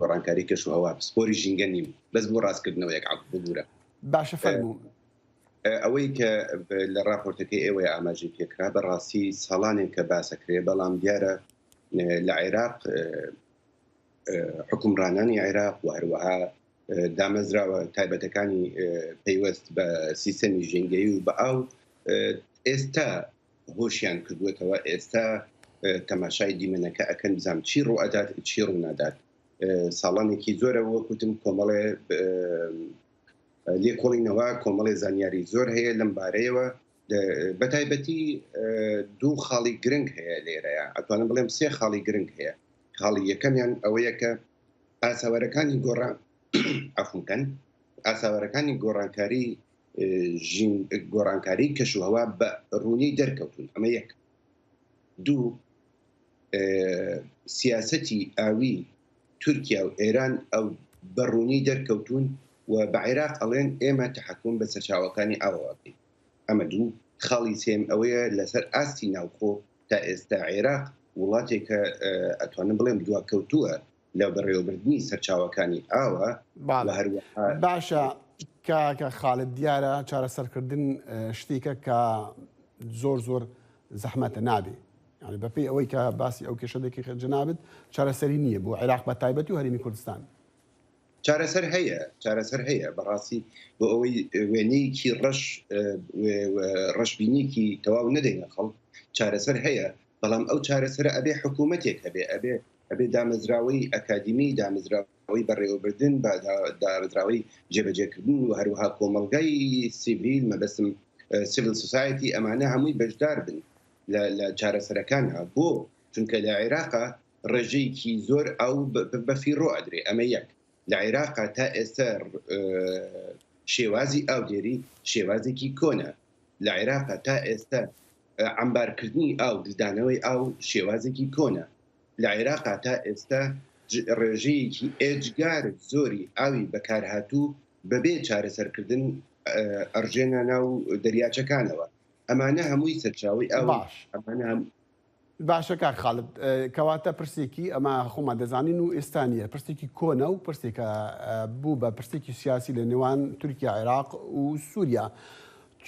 گۆڕانکاری کەشوهەوا پسپۆری ژینگە نیم بەس بۆ ڕاستکردنەوەیەک ببوورە.
باشە فەرموو.
ئەوەی کە لە راپۆرتەکەی ئێوەی ئاماژی پێکرا بەڕاستی ساڵانێک کە باسەکرێ بەڵام دیارە لە عێراق حکومڕانانی عێراق و هەروەها دامەزراوە تایبەتەکانی پەیوەست بە سیستەمی ژینگەی و بە ئاو ئێستا هۆشیان کردوێتەوە ئێستا تەماشای دیمەنەکە ئەکەن بزانام چی ڕوئەدات چی ڕوونادات. ساڵانێکی زۆرە وەکوتم کۆمەڵێ لێکۆڵینەوە کۆمەڵی زانیاری زۆر هەیە لەم بارەیەوە بەتایبەتی 2 خاڵی گرنگ هەیە لێرەیە ئەتوانم بڵێم 3 خاڵی گرنگ هەیە. خاڵی یەکەمیان ئەوەیە کە ئاساوەرەکانی گۆڕان ئەفونکەن ئاساوەرەکانی گۆڕانکاری گۆڕانکاری کەشوهەوا بە ڕوونی دەرکەوتون. ئەمە یەک. دوو، سیاسەتی ئاوی تورکیا و ئێران ئەو بەڕوونی دەرکەوتون و بە عێراق ئەڵێن ئێمە تەحەکوم بە سەرچاوەکانی ئاوەکەین. ئەمە دوو. خاڵی سێم ئەوەیە لەسەر ئاستی ناوخۆ تا ئێستا عێراق وڵاتێکە ئەتوانم بڵێم دواکەوتووە لە بەڕێوەبردننی سەرچاوەکانی ئاوە
باشە کە خاڵت دیارە چارەسەرکردن شتێکە کە زۆر زەحمەتە نابێ. يعني بەپێی ئەوەی کە باسی ئەو کێشەدەکی جنابێت چارەسەری نییە بۆ عێراق بە تایبەتی و هەرێمی کوردستان.
چارەسەر هەیە بەڕاستی بۆ ئەوەی وێنەیەکی ڕەشبینیکی تەواو نەدەینە خەڵک چارەسەر هەیە، بەڵام ئەو چارەسەر ئەبێ حکوومەتێک ئەبێ دامەزراوەی ئەکادمی، دامەزراوەی بەڕێوەبردن، دامەزراوەی جێبەجێکردن و هەروەها کۆمەلگای سیڤیل، مەبەستم سیڤیل سوسایەتی، ئەمانە هەمووی بەشدار بن لە چارەسەرەکانها. بۆ چونکە لە عێراقا ڕێژەیەکی زۆر ئەو بەفیڕۆ ئەدرێ. ئەمە یەک. لە عێراقا تا ئێستا شێوازی ئاودێری شێوازێکی کۆنە. لە عێراقا تا ئێستا ئەمبارکردنی ئاو، ددانەوەی ئاو شێوازێکی کۆنە. لە عێراقا تا ئێستا ڕێژەیەکی ئێجگار زۆری ئاوی بەکارهاتوو بەبێ چارەسەرکردن ئەڕژێنە ناو دەریاچەکانەوە. ئەمانە هەمووی سەرچاوی ئاو.
باشە کاک خاڵت، کەواتە پرسێکی ئەمە خۆمان دەزانین و ئێستانیە پرسێکی کۆنە و پرسێکە بوو بە پرسێکی سیاسی لە نێوان تورکیا، عێراق و سووریا.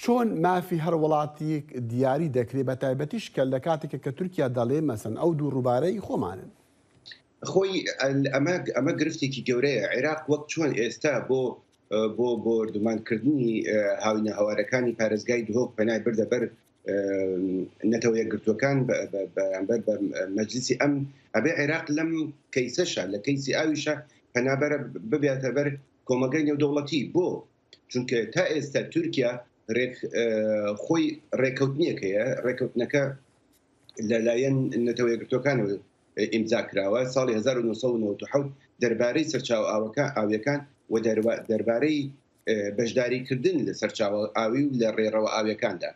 چۆن مافی هەر وڵاتی دیاری دەکرێت بە تایبەتیش کە لە کاتێکە کە تورکیا دەڵێ مەسەن ئەو دوو ڕووبارەی خۆمانن؟
خۆی ئەمە گرفتێکی گەورەیە. عێراق وەک چۆن ئێستا بۆ دومانکردنی هاوینە هەوارەکانی پارێزگای دهۆک پەنای بردە بەر نەتەوە یەکگرتووەکان بەرامبەر بە مەجلیسی ئەم، ئەبێ عێراق لەم کەیسەشە لە کەیسی ئاویشە پەنابەرە ببێتە بەر کۆمەلگای نێودەوڵەتی. بۆ چونکە تا ئێستا تورکیا خۆی ڕێکەوتنیەکەیە، ڕێکەوتنەکە لەلایەن نەتەوە یەکگرتووەکانەوە ئیمزا کراوە ساڵی 1997 دەربارەی سەرچاو ئاویەکان و دەربارەی بەشداریکردن لە سەرچاوە ئاوی و لە ڕێڕەوە ئاویەکاندا.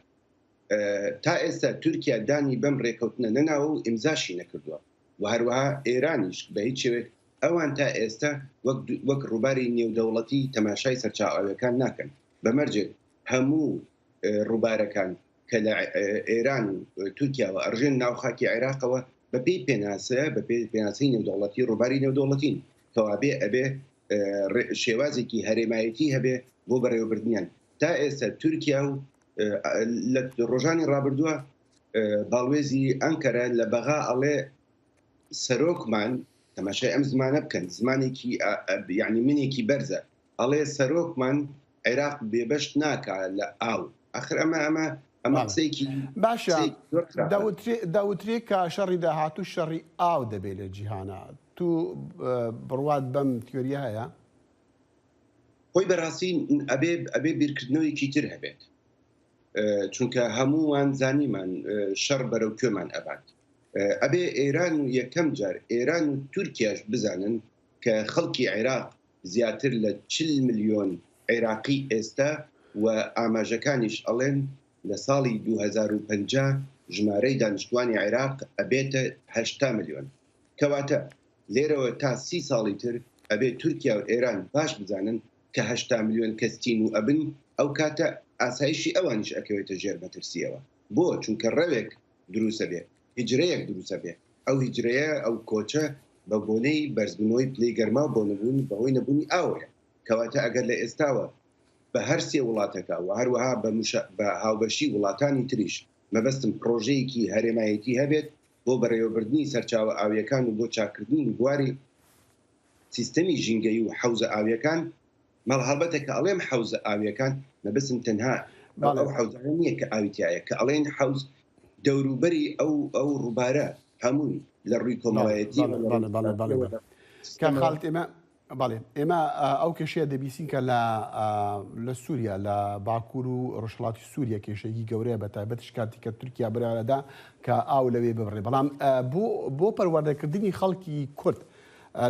تا ئێستا تورکیا دانی بەم ڕێکەوتنە نەناوە و ئیمزاشی نەکردووە و هەروەها ئێرانیش بە هیچ شێوێک ئەوان تا ئێستا وەک ڕووباری نێودەوڵەتی تەماشای سەرچاو ئاویەکان ناکەن. بەمەرجێک هەموو ڕووبارەکان کە لە ئێران و تورکیاوە ئەڕژێن ناوخاکی عێراقەوە بەپێی پێناسە بەپێی پێناسی نێودەوڵەتی ڕووباری نێودەوڵەتین کەوابێ ئەبێ شێوازێکی هەرێمایەتی هەبێ بۆ بەڕێوەبردنیان. تا ئێستا تورکیا و لە ڕۆژانی ڕابردووە باڵوێزی ئەنکەرە لە بەغا ئەڵێ سەرۆکمان تەماشای ئەم زمانە بکەن، زمانێکی یعنی منێکی بەرزە، ئەڵێ سەرۆکمان عێراق بێبەشت ناکە لە ئاو. ئەخر ئەمە قسەیەکی
باشە. داوترێت کە شەڕی داهاتوو شەڕی ئاو دەبێت لە جیهانە. تو بڕوات بەم تیۆریە هەیە؟
خۆی بەڕاستی ئەبێ بیرکردنەوەیکی تر هەبێت، چونکە هەمووان زانیمان شەڕ بەرەو کوێمان ئەبات. ئەبێ ئێران و یەکەم جار ئێران و تورکیاش بزانن کە خەڵکی عێراق زیاتر لە 40 ملیۆن عێراقی ئێستا و ئاماژەکانیش ئەڵێن لە ساڵی 2050 ژمارەی دانیشتوانی عێراق ئەبێتە 80 ملیۆن. کەواتە لێرەوە تا 30 ساڵی تر ئەبێ تورکیا و ئێران باش بزانن کە 80 ملیۆن کەستین و ئەبن، ئەو کاتە ئاسایشی ئەوانیش ئەکەوێتە ژێر مەترسیەوە. بۆ چونکە ڕەوێک دروسە بێ، هیجرەیەک دروسە بێ، ئەو هیجرەیە ئەو کۆچە بە بۆنەی بەرزبوونەوەی پلەی گەرما بۆ نەبوون بەهۆی نەبوونی ئاوەیە. کەواتە ئەگەر لە ئێستاوە بە هەر سێ وڵاتەکە و هەروەها بە هاوبەشی وڵاتانی تریش مەبەستم پرۆژەیەکی هەرێمایەتی هەبێت بۆ بەڕێوەبردننی سەرچاوە ئاویەکان و بۆ چاکردنی بواری سیستەمی ژینگەی و حەوزە ئاویەکان. مەڵ هەڵبەتە کە ئەڵێم حەوزە ئاویەکان مەبەستم تەنها ئەو حەوزانە نییە کە ئاویتیایە، کە ئەڵێن حەوز دەوروبەری ئەو ڕووبارە هەمووی لە ڕووی کۆمەڵایەتی.
خاڵت ئێمە ئەو کێشەیە دەبیستین کە لە سووریا لە باکوور و ڕۆژهەڵاتی سووریا کێشەیەکی گەورەیە بە تایبەت شکاتی کە تورکیا بەرەدا کە ئاو لەوێ ببڕێ. بەڵام بۆ پەروەردەکردنی خەڵکی کورد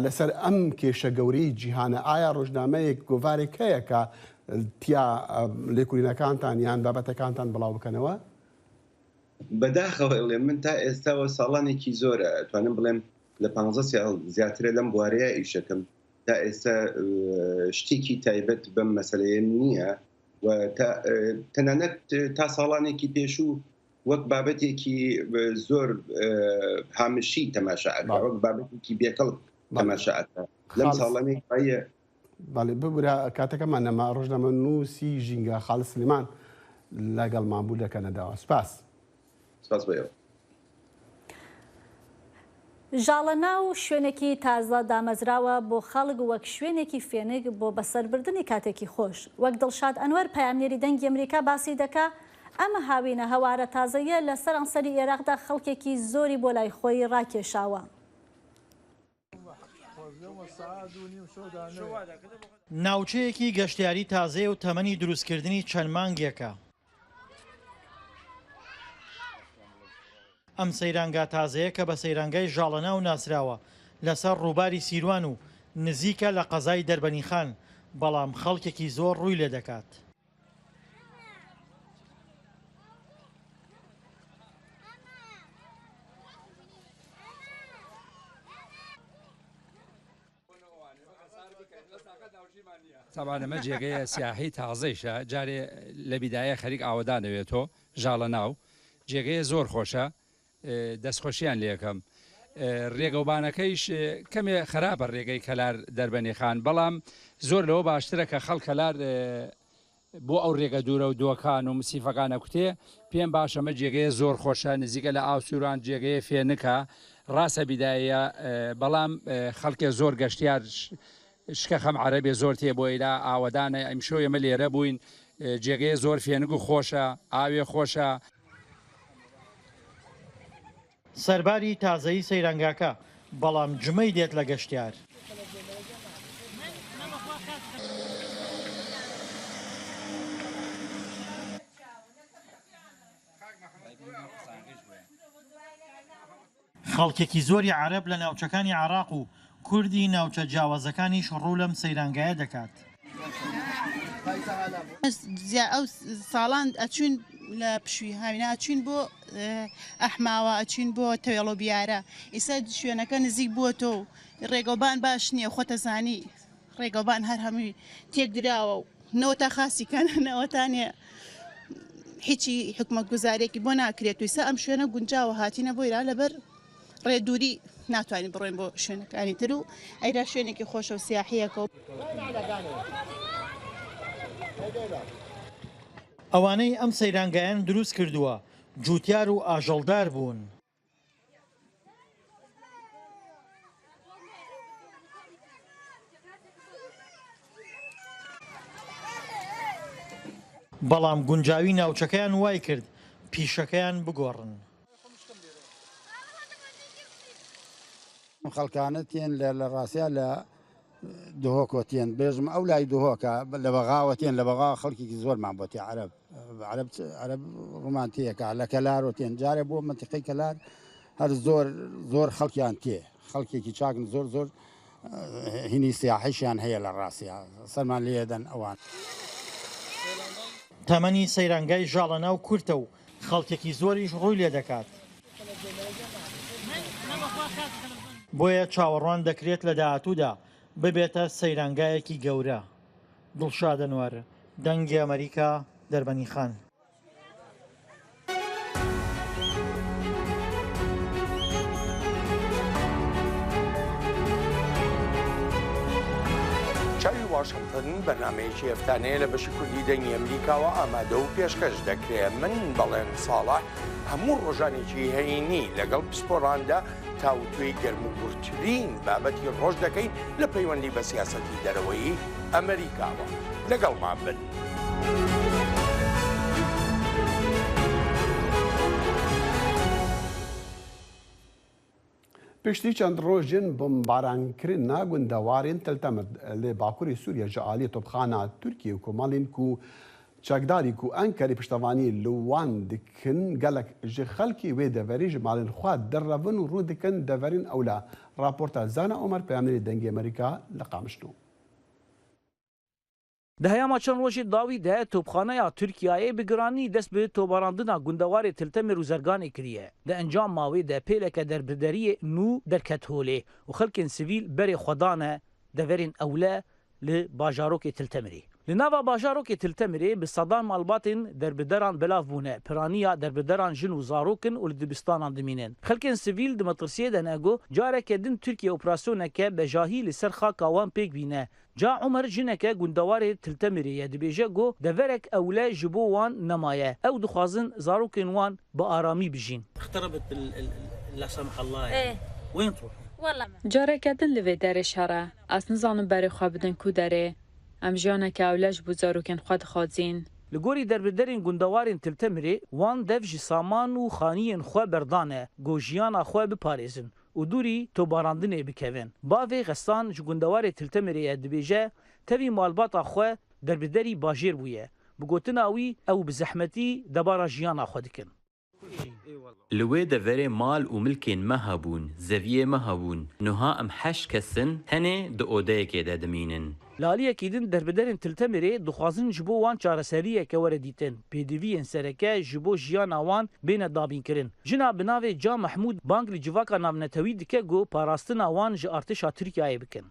لەسەر ئەم کێشە گەورەی جیهانە ئایا ڕۆژنامەیەک گۆڤارێک هەیە کە تیا لێکولینەکانتان یان بابەتەکانتان بڵاو بکەنەوە؟
بەداخەوە من تا ئێستاوە ساڵانێکی زۆرە توانم بڵێم لە 15 ساڵ زیاترە لەم بوارەیە ئیشەکەم تا ئێستا شتێکی تایبەت بەم مەسەلەیە نییە و تەنانەت تا ساڵانێکی پێشوو وەک بابەتێکی زۆر هامشی تەماشاکە وەک بابەتێکی بێکەڵ تەماشاکە لەم ساڵانێک ئەیە
بەڵێ ببورە کاتەکەمان نەما ڕۆژنامە نووسی ژینگە خاڵ سلیمان لەگەڵمان بوو لە کەنەداوە. سپاس.
سپاس بۆ ئێوە.
ژاڵە ناو شوێنێکی تازە دامەزراوە بۆ خەڵک وەک شوێنێکی فێنک بۆ بەسەربردنی کاتێکی خۆش. وەک دڵشاد ئەنوەر پایامنێری دەنگی ئەمریکا باسی دەکا ئەمە هاوینە هەوارە تازەیە لە سەرانسەری عێراقدا خەڵکێکی زۆری بۆ لای خۆی ڕاکێشاوە.
ناوچەیەکی گەشتیاری تازەیە و تەمەنی دروستکردنی چەند مانگێکە. ئەم سەیرانگا تازەیە کە بە سەیرانگای ژاڵەناو ناسراوە لەسەر ڕووباری سیروان و نزیکە لە قەزای دەربەنیخان، بەڵام خەڵکێکی زۆر ڕووی لێ دەکات.
تابان ئەمە جێگەیە سیاحی تازەیشە، جارێ لە بیدایە خەریک ئاوەدان دەوێتەوە ژاڵە ناو جێگەیە زۆر خۆشە، دەستخۆشییان لێکەم. ڕێگەوبانەکەیش کەمێ خراپە ڕێگەی کەلار دەربەنیخان، بەڵام زۆر لەوە باشترە کە خەڵک کەلار بۆ ئەو ڕێگە دوورە و دۆکان و مسیفەکانە کوتێ. پێم باشەمە جێگەیە زۆر خۆشە، نزیکە لە ئاوسوران جێگەیە فێنکە، ڕاستە بیدایە، بەڵام خەڵکێ زۆر گەشتیار شکە خەم عەرەبێ زۆر تێ بۆ ئێرا ئاوەدانە. ئەمشۆ ئێمە لێرە بووین، جێگەیە زۆر فێنک و خۆشە، ئاوێ خۆشە.
سەرباری تازەیی سەیرانگاکە، بەڵام جمەی دێت لە گەشتیار. خەڵکێکی زۆری عەرەب لە ناوچەکانی عێراق و کوردی ناوچە جیاوازەکانیش ڕوو لەم سەیرانگایە دەکات.
ئەو ساڵان ئەچوین لە پشووی هاوینە ئەچوین بۆ ئەحماوە، ئەچوین بۆ تەوێڵۆ بیارە. ئێستا شوێنەکە نزیک بووە تۆ ڕێگەوبان باش نییە، خۆتەزانی ڕێگەوبان هەر هەمووی تێک دراوە و نەوەتا خاسیکەن نەوەتانێ هیچی حکومەت گوزارێکی بۆ ناکرێت. ویسا ئەم شوێنە گونجاوە هاتینە بۆ ئێرا لەبەر ڕێدووری ناتوانین بڕۆین بۆ شوێنەکانی تر و ئەیرا شوێنێکی خۆشە و سیاحیەکە.
ئەوانەی ئەم سەیرانگایان دروست کردووە جوتیار و ئاژەڵدار بوون. بەڵام گونجاوی ناوچەکەیان وای کرد پیشەکەیان بگۆڕن.
خەڵکانە تێن لە ڕاستیا لە دهۆکۆ تێن بێژم ئەو لای دهۆکە لە بەغاوە تێن لە بەغا خەڵکێکی زۆرمان بۆ تێ عەرەب ڕومانتیەکە لە کەلار و تێن جارێ بۆ منتیقەی کەلار هەر زۆر خەڵکیان تێ، خەڵکێکی چاکن زۆر هینی سیاحیشیان هەیە لە ڕاستیا سەرمان لێدەن ئەوان.
تەمەنی سەیرانگای ژاڵەناو کورتە و خەڵکێکی زۆریش ڕووی لێ دەکات. بۆیە چاوەڕوان دەکرێت لە داهاتوودا ببێتە سەیرانگایەکی گەورە. دڵشاد ئەنوەر، دەنگی ئەمریکا، دەربەنیخان.
چاوی واشنگتن بەرنامەیەکی هەفتانەیە لە بەشی کوردی دەنگی ئەمریکاوە ئامادە و پێشکەش دەکرێت. من بەڵێن ساڵح هەموو ڕۆژانێکی هەینی لەگەڵ پسپۆڕاندا تاوتوێی گەرموگورترین بابەتی ڕۆژ دەکەین لە پەیوەندی بە سیاسەتی دەرەوەی ئەمریکاوە. لەگەڵمان بن.
پشتی چەند ڕۆژین بۆمبارانکردن ناگوندەوارین تەلتەمت لێ باکووری سووریا ji aliyê topxana Tirkiye û Komalên ku çekdarî ku Enkerê piştevanî li wan dikin gelek ji xelkî wê deverî ji malên xwe derrevin û rû dikin deverên ewla. Raporta Zana Omer peyamnêrê dengê Amerîka li Qamişlo.
دهیا چند روزی داوی ده توپخانه ترکیه به گرانی دست به توباراندنا گندوار تلتمر و زرگان کریه ده انجام ماوی ده پیلک در بدری نو در کتوله و خلق سیویل بر خدانه دورین اوله لباجاروک تلتمری لناوا باجاروک تلتمری به صدام مالباتن در بدران بلاف بونه پرانیا در بدران جن و زاروکن و لدبستان دمینن خلق سیویل د مترسیه دنگو جاره که دن ترکیه اپراسیونه که به جاهی لسرخا کاوان پیک بینه جا عمر جنکه گندوار تلتمری دبیجه گو دورک اوله جبو وان نمایه او دخوازن زاروکن وان با آرامی بجین
اختربت لا سمح الله وين تروح
جاره کدن لوی در شهره از نزانم برای خواه بدن کو داره ام جانه که اولش بزاروکن خود خوادزین
لگوری در بدرین گندوارین تلتمری وان دفج سامان و خانیین خواه بردانه گوجیان خواه بپاريزن و دوری تو باراندنه بکوین باوی غستان جو گندوار تلتمری دبیجه تاوی مالبات خواه در بدری باجیر بویه بگوتن اوی او بزحمتی دبارا جیان خواه دکن
لوی دفره مال و ملکین مهبون زویه مهبون نها ام حش کسن هنه دو اوده که دادمینن
لالیه کیدن در بدرین تلتمری دخوازن جبو وان چارسریه که وردیتن پیدوی سرکه جبو جیان آوان بین دابین کرن جنا بناوی جا محمود بانک جواکا نامنتوی دکه گو پاراستن آوان جا ارتشا ترکیه بکن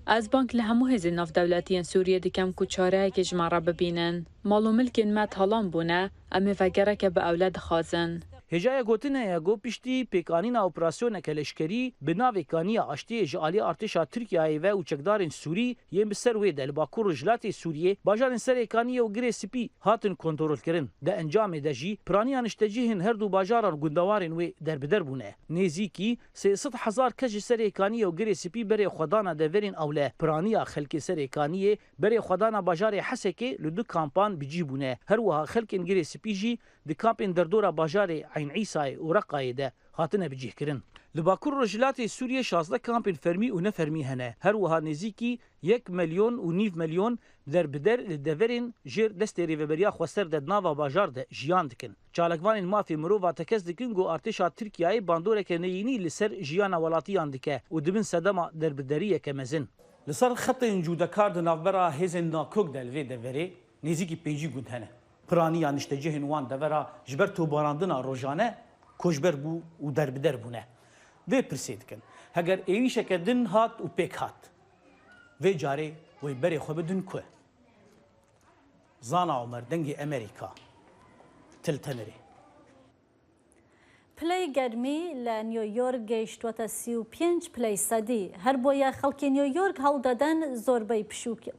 از بانک لهمو هزین ناف دولتیان سوریه دکم کو چاره که جمعه ببینن مالو ملکین مت حالان بونه امی وگره که به اولاد خازن
هجای گوتنه یگو پشتی پیکانین اپراسیون کلشکری بناوی کانی آشتی جالی ارتشا ترکیه و اوچکدارین سوری یم بسر وی دل باکور رجلات سوریه باجارین سر کانی و گری سپی هاتن کنترل کرن ده انجام دجی پرانیان اشتجیهن هر دو باجاران گندوارین و در بدر بونه نزیکی 300,000 کج سر کانی و گری سپی بر خدانا دورین اوله پرانیا خلک سر کانی بر خدانا باجار حسکه لدو کامپان بجیبونه هر وها خلک گری سپی جی د کامپین در دورا باجار عین عیسی و رقایده هاتنه بجیه کرن لباکور رجلات سوریه 16 کامپین فرمی و نفرمی هنه هر وها نزیکی 1.9 میلیون در بدر لدورین جیر دست ریوبریا خوستر د ناوا باجار د جیان دکن چالکوان مافی مرو تکز دکن گو ارتشا ترکیه باندوره که نینی لسر جیان ولاتیان دکه و دبن صدما در بدریه که مزن لسر خط جودکار د نافبرا هزن ناکوک دلوی دوری نزیکی پیجی گود هنه پرانیان اشتجهن وان دورا جبر تو باراندنا روزانه کوشبر بو و در بدر بونه ده پرسید کن اگر ایویش که دن هات و پیک هات و جاره وی بری خو بدن کوه زانا عمر دنگی امریکا تلتمری
پلی گرمی ل نیویورک گەیشتووەتە 35 پلەی سەدی هەر بۆیە خەڵکی نیویۆرک هەڵدەدەن زۆربەی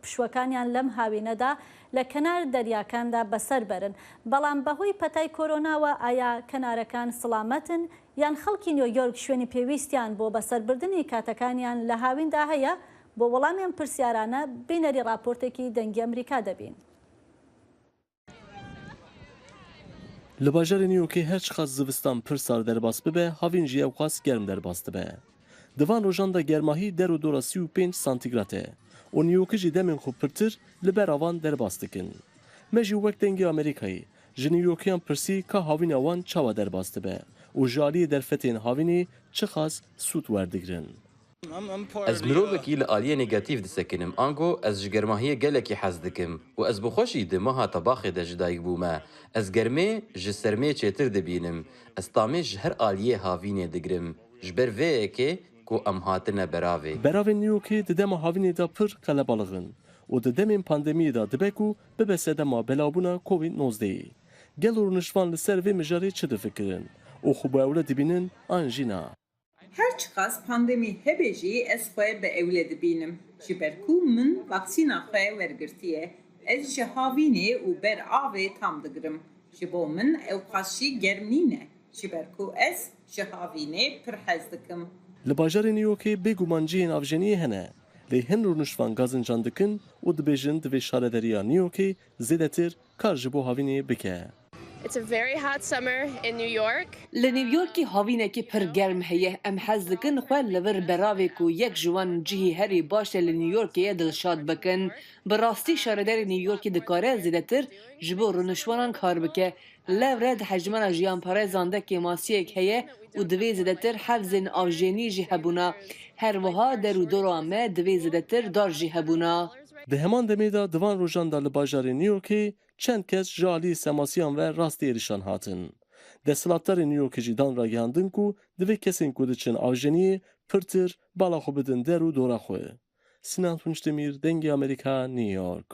پشوەکانیان لەم هاوینەدا لە کەنار دەریاکاندا بەسەر بەرن بەڵام بەهۆی پەتای کۆرۆناوە ئایا کەنارەکان سڵامەتن یان خەڵکی نیویۆرک شوێنی پێویستیان بۆ بەسەربردنی کاتەکانیان لە هاویندا هەیە بۆ وەڵامیان پرسیارانە بینەری راپۆرتێکی دەنگی ئەمریکا دەبین.
Li bajarê Newyorkê her çiqas zivistan pir sar derbas bibe, havîn jî ewqas germ derbas dibe. Di van rojan da germahî der û dora 35 santigrat e. û Newyorkê jî demên xwe pirtir li ber avan derbas dikin. Me jî wek dengê Amerîkayê ji Newyorkiyan pirsî ka havîna wan çawa derbas dibe û ji aliyê derfetên havînê çiqas sûd werdigirin.
Ez mirovekî li aliyê negatif disekinim ango ez ji germahiyê gelekî hez dikim û ez bi xweşî di meha tebaxê de ji dayîk bûme ez germê ji sermê çêtir dibînim ez tamê ji her aliyê havînê digirim ji ber vê yekê ku em hatine beravê.
Beravên Newyorkê di dema havînê da pir qelebalixin û di demên pandemiyê da dibe ku bibe sedema belavbûna Covid-19. Gel û nişvan li ser vê mijarê çi difikirin û xwe bi ewle dibînin an jî na.
Her çiqas pandemî hebe jî ez xwe bi ewle dibînim. Ji ber ku min vaksîna xwe wergirtiye, ez ji havînê û ber avê tam digirim. Ji bo min ew qas jî germ nîne. Ji ber ku ez ji havînê pir hez dikim.
Li bajarê Newyorkê bêguman cihên avjeniyê hene. Lê hin rûnişvan gazincan dikin û dibêjin divê şarederiya Newyorkê zêdetir kar ji bo havînê bike.
It's a very hot summer in New York.
Li New Yorkê havînekî pir germ heye. Em hez dikin xwe li vir beravê ku yek ji wan cihê herî baş e li New Yorkê dilşad bikin. Bi rastî şarederê New Yorkê dikare zêdetir ji bo rûnişwanan kar bike. Lev re di hejmana jiyanparêzan de kêmasiyek heye û divê zêdetir hevzên avjenî jî hebûna. Her wiha der û dora me divê zêdetir dar jî hebûna.
Di heman demê de divan rojan da li bajarê New Yorkê çend kes ji aliyê semasiyan ve rastî êrişan hatin. Desthilatdarê New Yorkê jî dan ragihandin ku divê kesên ku diçin avjeniyê pirtir bala xwe bidin der û dora xwe. Sinan Tunçdemîr, Dengê Amerîka, New York.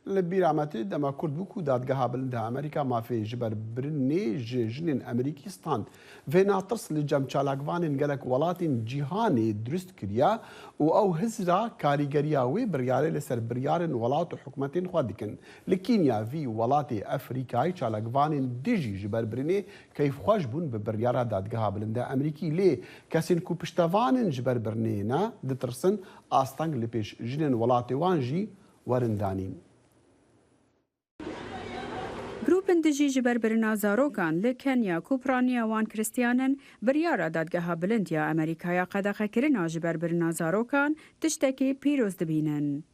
Li Bîrametê dema Kurd bû ku dadgeha bilind Amerîka mafê ji ber birinê ji jinên Amerîkî stand. Vê natirs li cem çalakvanên gelek welatên cîhanê durist kiriye û ew hizra karîgeriya wê biryarê li ser biryarên welat û hikûmetên xwe dikin. Li Kenya vî welatê Efrîkayê çalakvanên dijî ji ber birinê keyfxweş bûn bi biryara dadgeha bilind Amerîkî lê kesên ku piştevanên ji ber birinê ne ditirsin asteng li pêş jinên welatê wan jî werin danîn.
Grûpên dijî ji ber birina zarokan li Kenya Kûpraniya wan Kristiyanin biryara dadgeha bilind ya Amerîkaya qedexekirina ji ber birina zarokan tiştekî pîroz dibînin.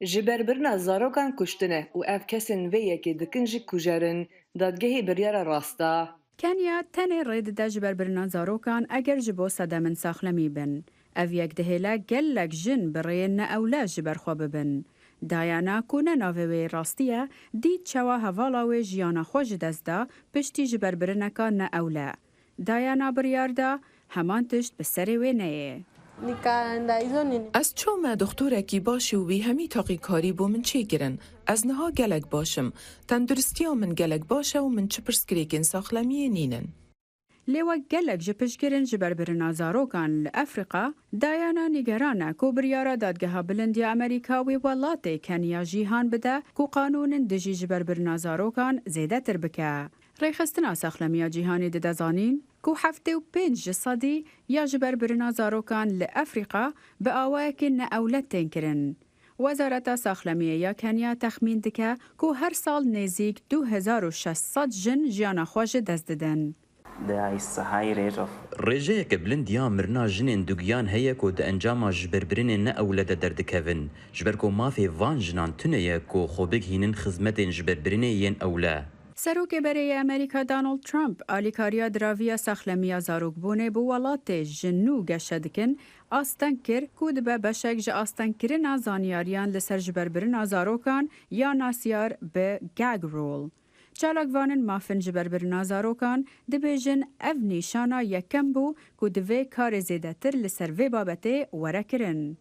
Ji ber birina zarokan kuştin e û ev kesên vê yekê dikin jî kujerin dadgehê biryara rasta.
Kenya tenê rê dide ji ber birina zarokan eger ji bo sedemin saxlemî bin. Ev yek dihêle gelek jin bi rêyên neewle ji ber xwe bibin. Dayana ku ne navê wê rastî ye, dît çawa hevala wê jiyana xwe ji dest da piştî ji ber birineka neewle. Dayana biryar da heman tişt bi serê wê neyê.
Ez çome doktorekî baş û wî hemî taqîkarî bû min çêkirin. Ez niha gelek başim. Tenduristiya min gelek baş e û min çi pirsgirêkên saxlemiyê nînin.
Lê wek gelek ji piştgirin ji ber birina zarokan li Efrîqa, Dayana nîgeran e ku biryara dadgeha bilindiya Amerîka wê welatê Kenya jîhan bide ku qanûnên dijî ji ber birina zarokan zêdetir bike. Rêxistina saxlemiya cîhanê dide zanîn ku 75 ji sedî ya ji ber birina zarokan li Efrîqa bi awayekê neewlet tên kirin. Wezareta Saxlemiyê ya Kenya texmîn dike ku her sal nêzik 2600 jin jiyana xwe ji dest didin.
Rêjeyeke bilind ya mirina jinên dugiyan heye ku di encama ji ber birinê neewle de derdikevin. Ji ber ku mafê van jinan tune ye ku xwe bighînin xizmetên ji ber birinê yên ewle.
Serokê Berê Amerîka Donald Trump alîkariya diraviya saxlemiya zarokbûnê bi welatê ji nû geşe dikin, asteng kir ku dibe beşek ji astengkirina zanyariyan li ser ji ber birina zarokan ya nasiyar bi gag rule. Çalakvanên mafin ji ber birina zarokan dibêjin ev nîşana yekem bû ku divê karê zêdetir li ser vê babetê were kirin.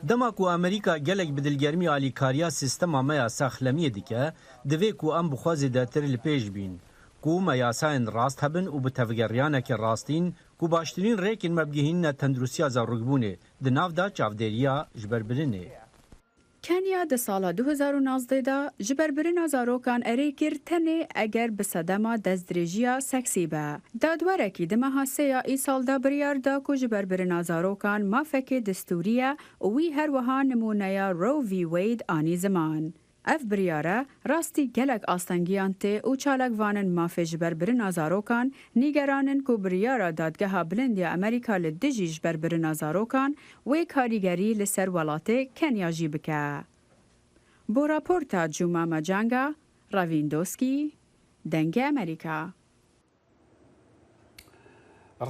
Dema ku Amerîka gelek bi dilgermî alîkariya sîstema me ya saxlemiyê dike, divê ku em bixwe zêdetir li pêş bîn. Ku me yasayên rast hebin û bi tevgeriyaneke rastîn ku baştirîn rêkên me bigihîne tendurustiya zarokbûnê di nav da çavdêriya ji ber birinê.
Kenya di sala 2019 da ji ber birina zarokan erê kir tenê eger bi sedema destdirêjiya seksî be. Dadwerekî di meha sê ya îsal da biryar da ku ji ber birina zarokan mafekê destûrî ye û wî her wiha nimûneya Roe v. Wade anî ziman. Ev biryare rastî gelek astengiyan tê û çalakvanên mafê ji ber birina zarokan nîgeranin ku biryara dadgeha bilindiya Amerîka li dijî ji ber birina zarokan wê karîgerî li ser welatê Kenya jî bike. Bo raporta Cuma Majanga, Ravindowski, Dengê Amerîka.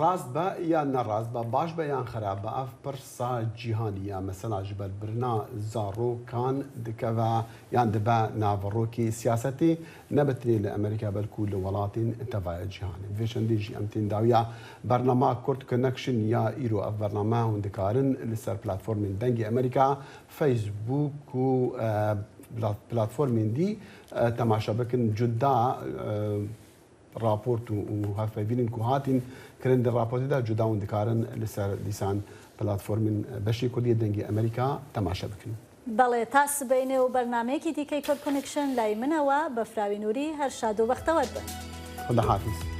Rast be ya nerast be, baş be yan xerab be, ev pirsa cîhanî ya mesela ji ber birina zarokan dikeve yan dibe naverokê siyasetê nebitinê li Amerîka belkû li welatên tevaya cîhanê. Vê şendê jî em tên dawiya bernama Kurd Connection ya îro ev bernama hûn dikarin li ser platformên Dengê Amerîka, Facebook û platformên dî temaşa bikin cuda raport û hevpeyvînên ku hatin kirin di raportê de cuda hûn dikarin li ser dîsan platformên beşê Kurdiyê Dengê Amerîka temaşa bikin.
بەڵێ تا سبەینێ و بەرنمەیەکی دیکەی کۆد کۆنکشن لای منەوە بە فراوی نووری هەر شاد و بەختەوەر بن.
خدا حافظ.